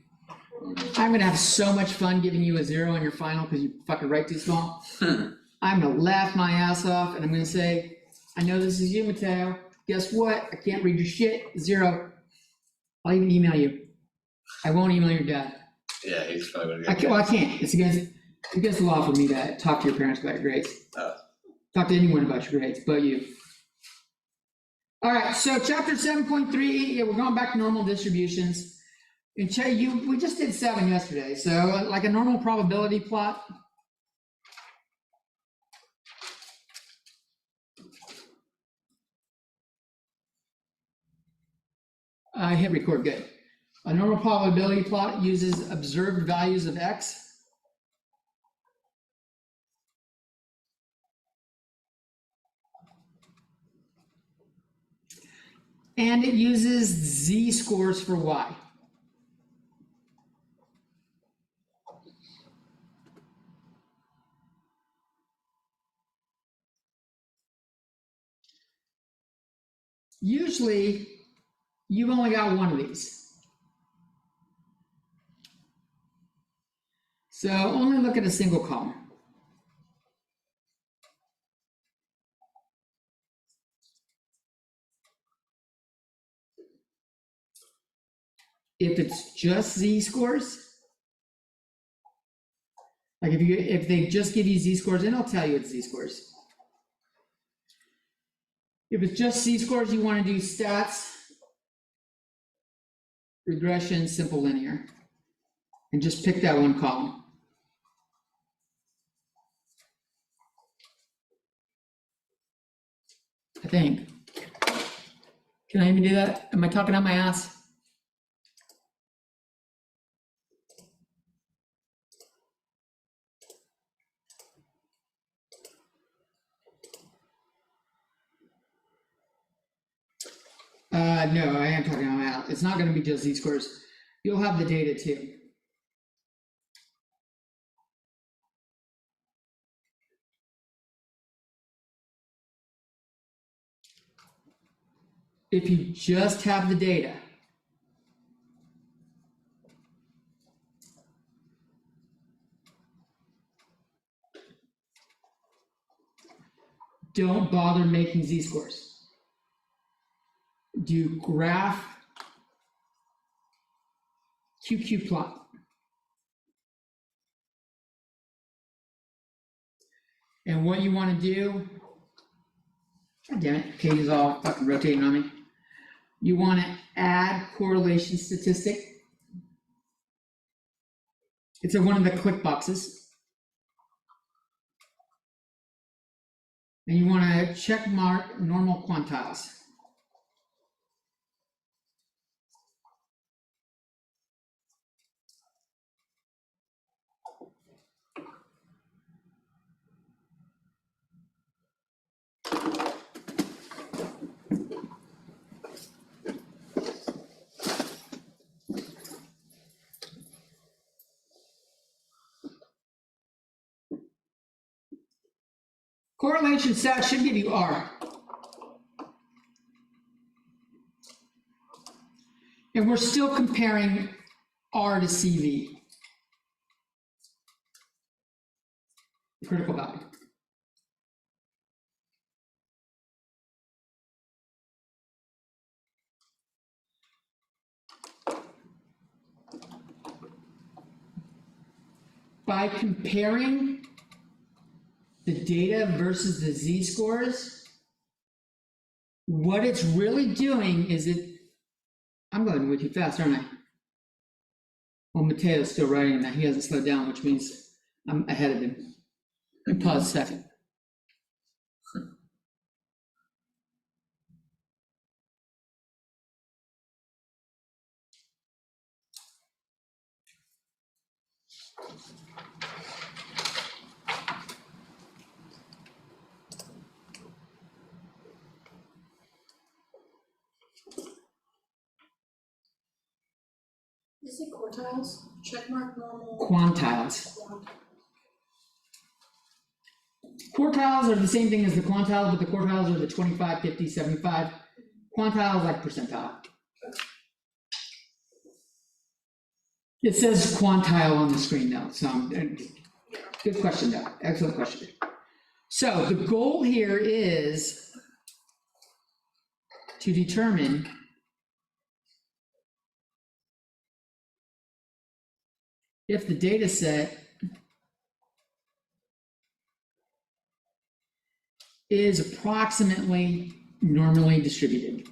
I'm gonna have so much fun giving you a 0 on your final because you fucking write too small. I'm gonna laugh my ass off and I'm gonna say, I know this is you, Mateo. Guess what? I can't read your shit. 0. I'll even email you. I won't email your dad. Yeah, he's probably gonna I get can't, well, I can't. It's against the law for me to talk to your parents about your grades. Oh. Talk to anyone about your grades, but you. All right, so chapter 7.3, yeah, we're going back to normal distributions. And we just did 7 yesterday, so like a normal probability plot. I hit record, good. A normal probability plot uses observed values of X. And it uses Z-scores for Y. usually you've only got one of these. So only look at a single column. If it's just z-scores, like if they just give you z-scores, and I'll tell you it's z-scores. If it's just z-scores, you want to do stats, regression, simple linear, and just pick that one column. I think. Can I even do that? Am I talking out my ass? No, I am talking out my ass. It's not going to be just z-scores. You'll have the data too. If you just have the data, don't bother making z-scores. Do graph QQ plot. And what you want to do, God damn it, Katie's all fucking rotating on me. You want to add correlation statistic. It's in one of the click boxes. And you want to check mark normal quantiles. Correlation stat should give you R. And we're still comparing R to CV. Critical value. By comparing the data versus the z-scores, what it's really doing is I'm going way too fast, aren't I? Well, Mateo's still writing that. He hasn't slowed down, which means I'm ahead of him. Let me pause a second. Is it quartiles? Checkmark normal. Quantiles. Quartiles are the same thing as the quantiles, but the quartiles are the 25, 50, 75. Quantiles like percentile. It says quantile on the screen though, so good question though, excellent question. So the goal here is to determine if the data set is approximately normally distributed.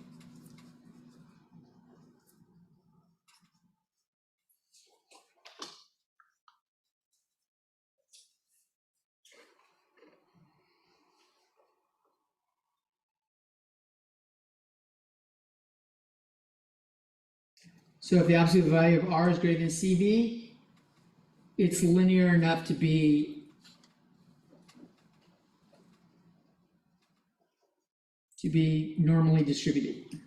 So if the absolute value of R is greater than CV, it's linear enough to be normally distributed.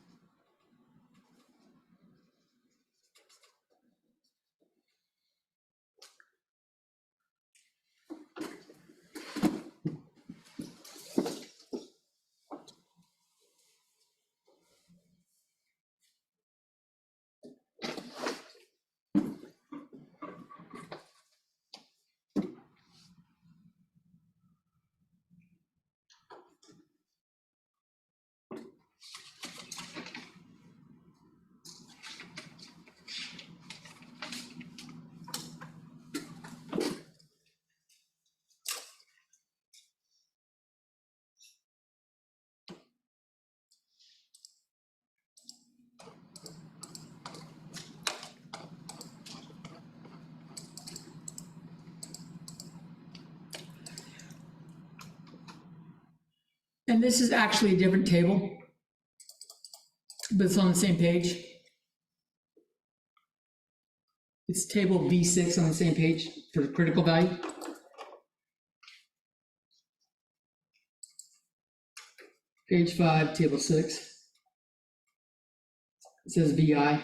And this is actually a different table, but it's on the same page. It's table V6 on the same page for the critical value. Page 5, table 6. It says VI.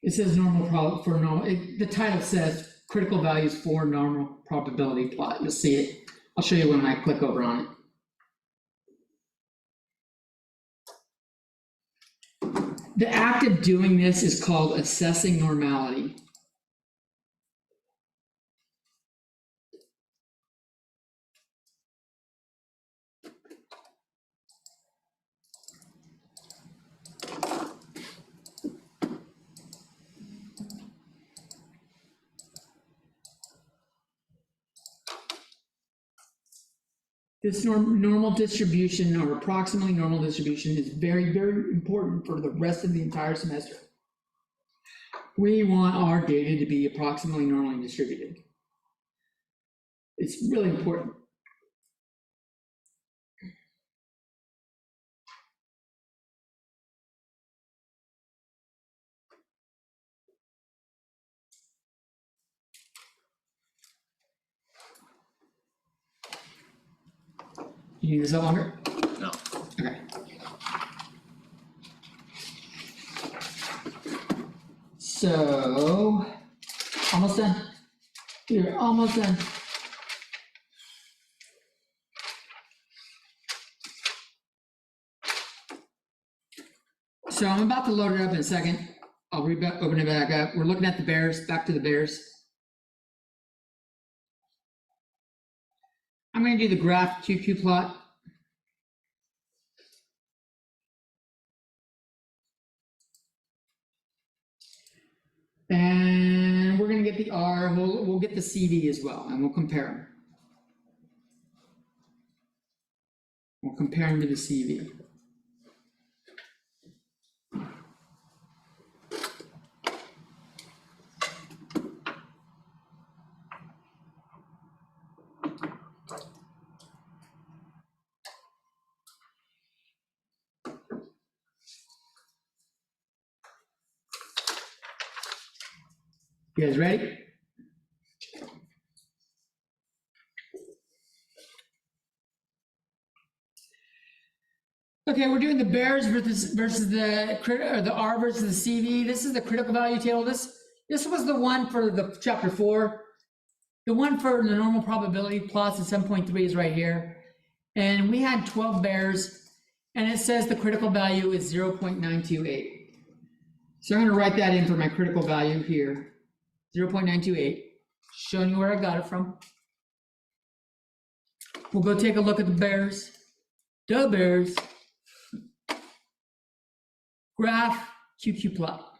It says normal for normal. The title says critical values for normal probability plot. You'll see it. I'll show you when I click over on it. The act of doing this is called assessing normality. This normal distribution or approximately normal distribution is very, very important for the rest of the entire semester. We want our data to be approximately normally distributed. It's really important. You need this up longer? No. Okay. So, almost done. You're almost done. So I'm about to load it up in a second. I'll open it back up. We're looking at the bears, back to the bears. I'm going to do the graph QQ plot. And we're going to get the R, we'll get the CV as well, and we'll compare them. We'll compare them to the CV. You guys ready? Okay, we're doing the bears versus the R versus the CV. This is the critical value table. This was the one for the chapter 4. The one for the normal probability plots at 7.3 is right here. And we had 12 bears, and it says the critical value is 0.928. So I'm going to write that in for my critical value here. 0.928, showing you where I got it from. We'll go take a look at the bears. The bears. Graph QQ plot.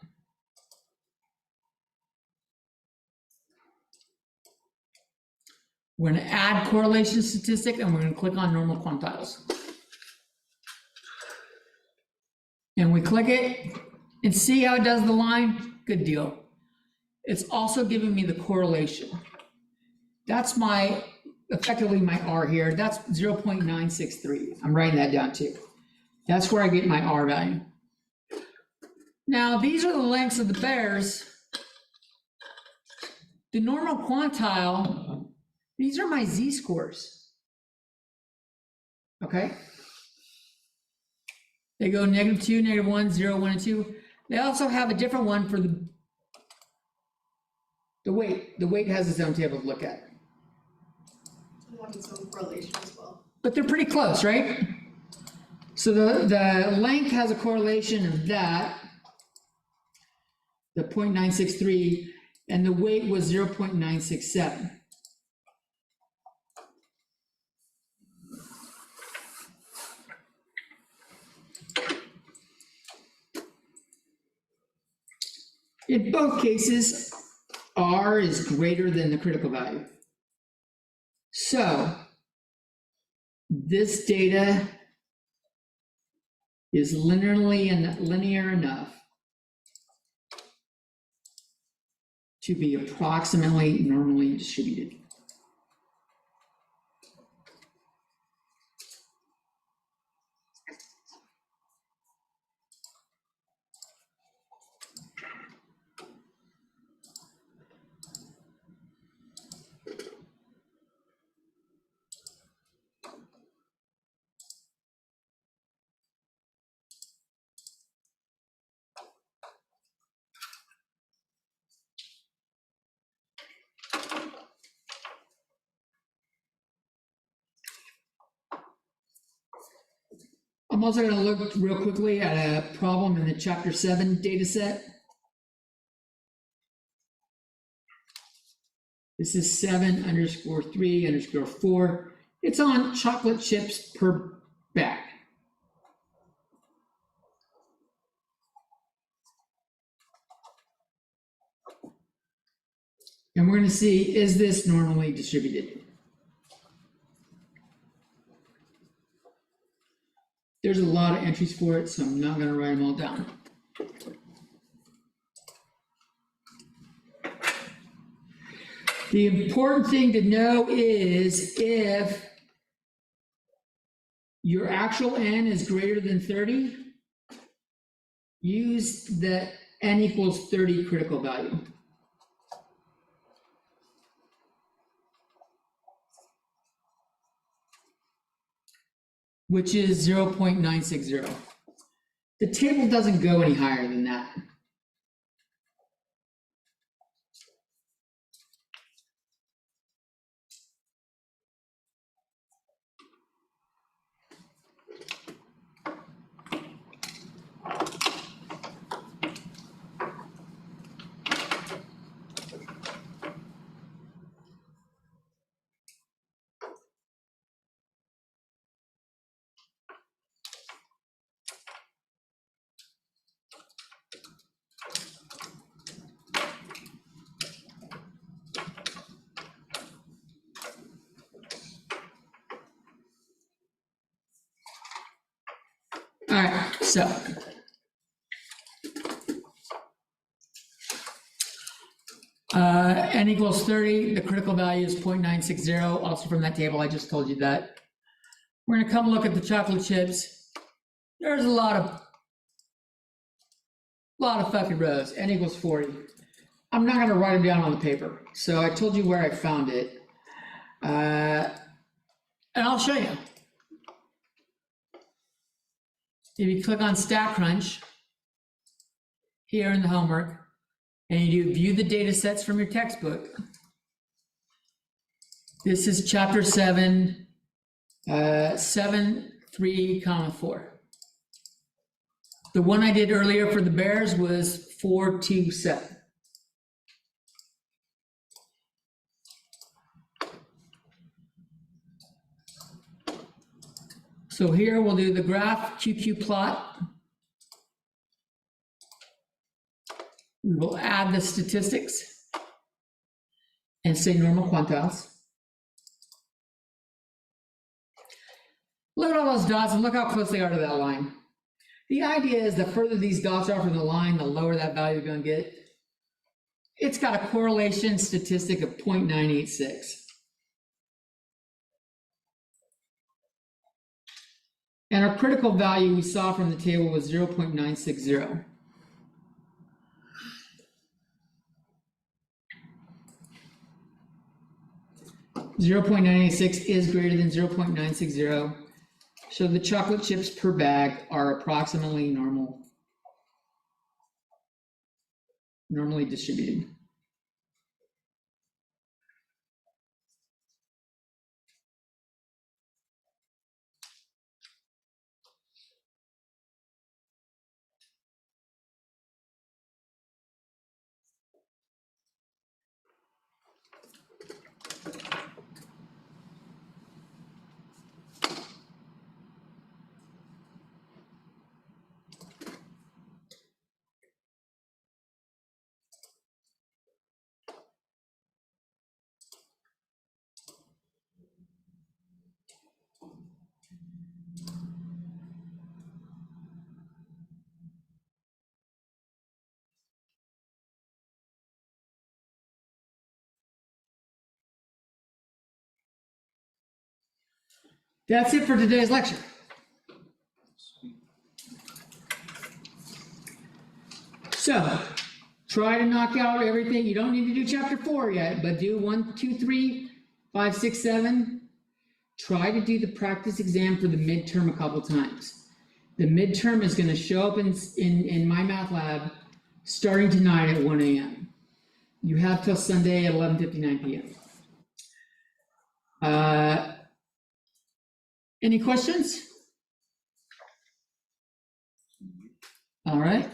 We're going to add correlation statistic, and we're going to click on normal quantiles. And we click it and see how it does the line. Good deal. It's also giving me the correlation. That's effectively my R here. That's 0.963. I'm writing that down too. That's where I get my R value. Now, these are the lengths of the bears. The normal quantile, these are my z-scores. Okay? They go -2, -1, 0, 1, and 2. They also have a different one for the weight. The weight has its own table to look at. It has its own correlation as well. But they're pretty close, right? So the length has a correlation of that, the 0.963, and the weight was 0.967. In both cases, R is greater than the critical value. So this data is linear enough to be approximately normally distributed. I'm also gonna look real quickly at a problem in the chapter 7 data set. This is 7_3_4. It's on chocolate chips per bag. And we're gonna see, is this normally distributed? There's a lot of entries for it, so I'm not gonna write them all down. The important thing to know is if your actual n is greater than 30, use the n equals 30 critical value. Which is 0.960. The table doesn't go any higher than that. All right, so n equals 30, the critical value is 0.960, also from that table, I just told you that. We're gonna come look at the chocolate chips. There's a lot of fucking rows, n equals 40. I'm not gonna write them down on the paper, so I told you where I found it. And I'll show you. If you click on StatCrunch here in the homework, and you do view the data sets from your textbook, this is chapter 7, 7.3,4. The one I did earlier for the bears was 4.2.7. So here we'll do the graph QQ plot. We will add the statistics and say normal quantiles. Look at all those dots and look how close they are to that line. The idea is the further these dots are from the line, the lower that value is going to get. It's got a correlation statistic of 0.986. And our critical value we saw from the table was 0.960. .986 is greater than 0.960. So the chocolate chips per bag are approximately normally distributed. That's it for today's lecture. So, try to knock out everything. You don't need to do chapter 4 yet, but do 1, 2, 3, 5, 6, 7. Try to do the practice exam for the midterm a couple times. The midterm is going to show up in my math lab starting tonight at 1 a.m. You have till Sunday at 11:59 p.m. Any questions? All right,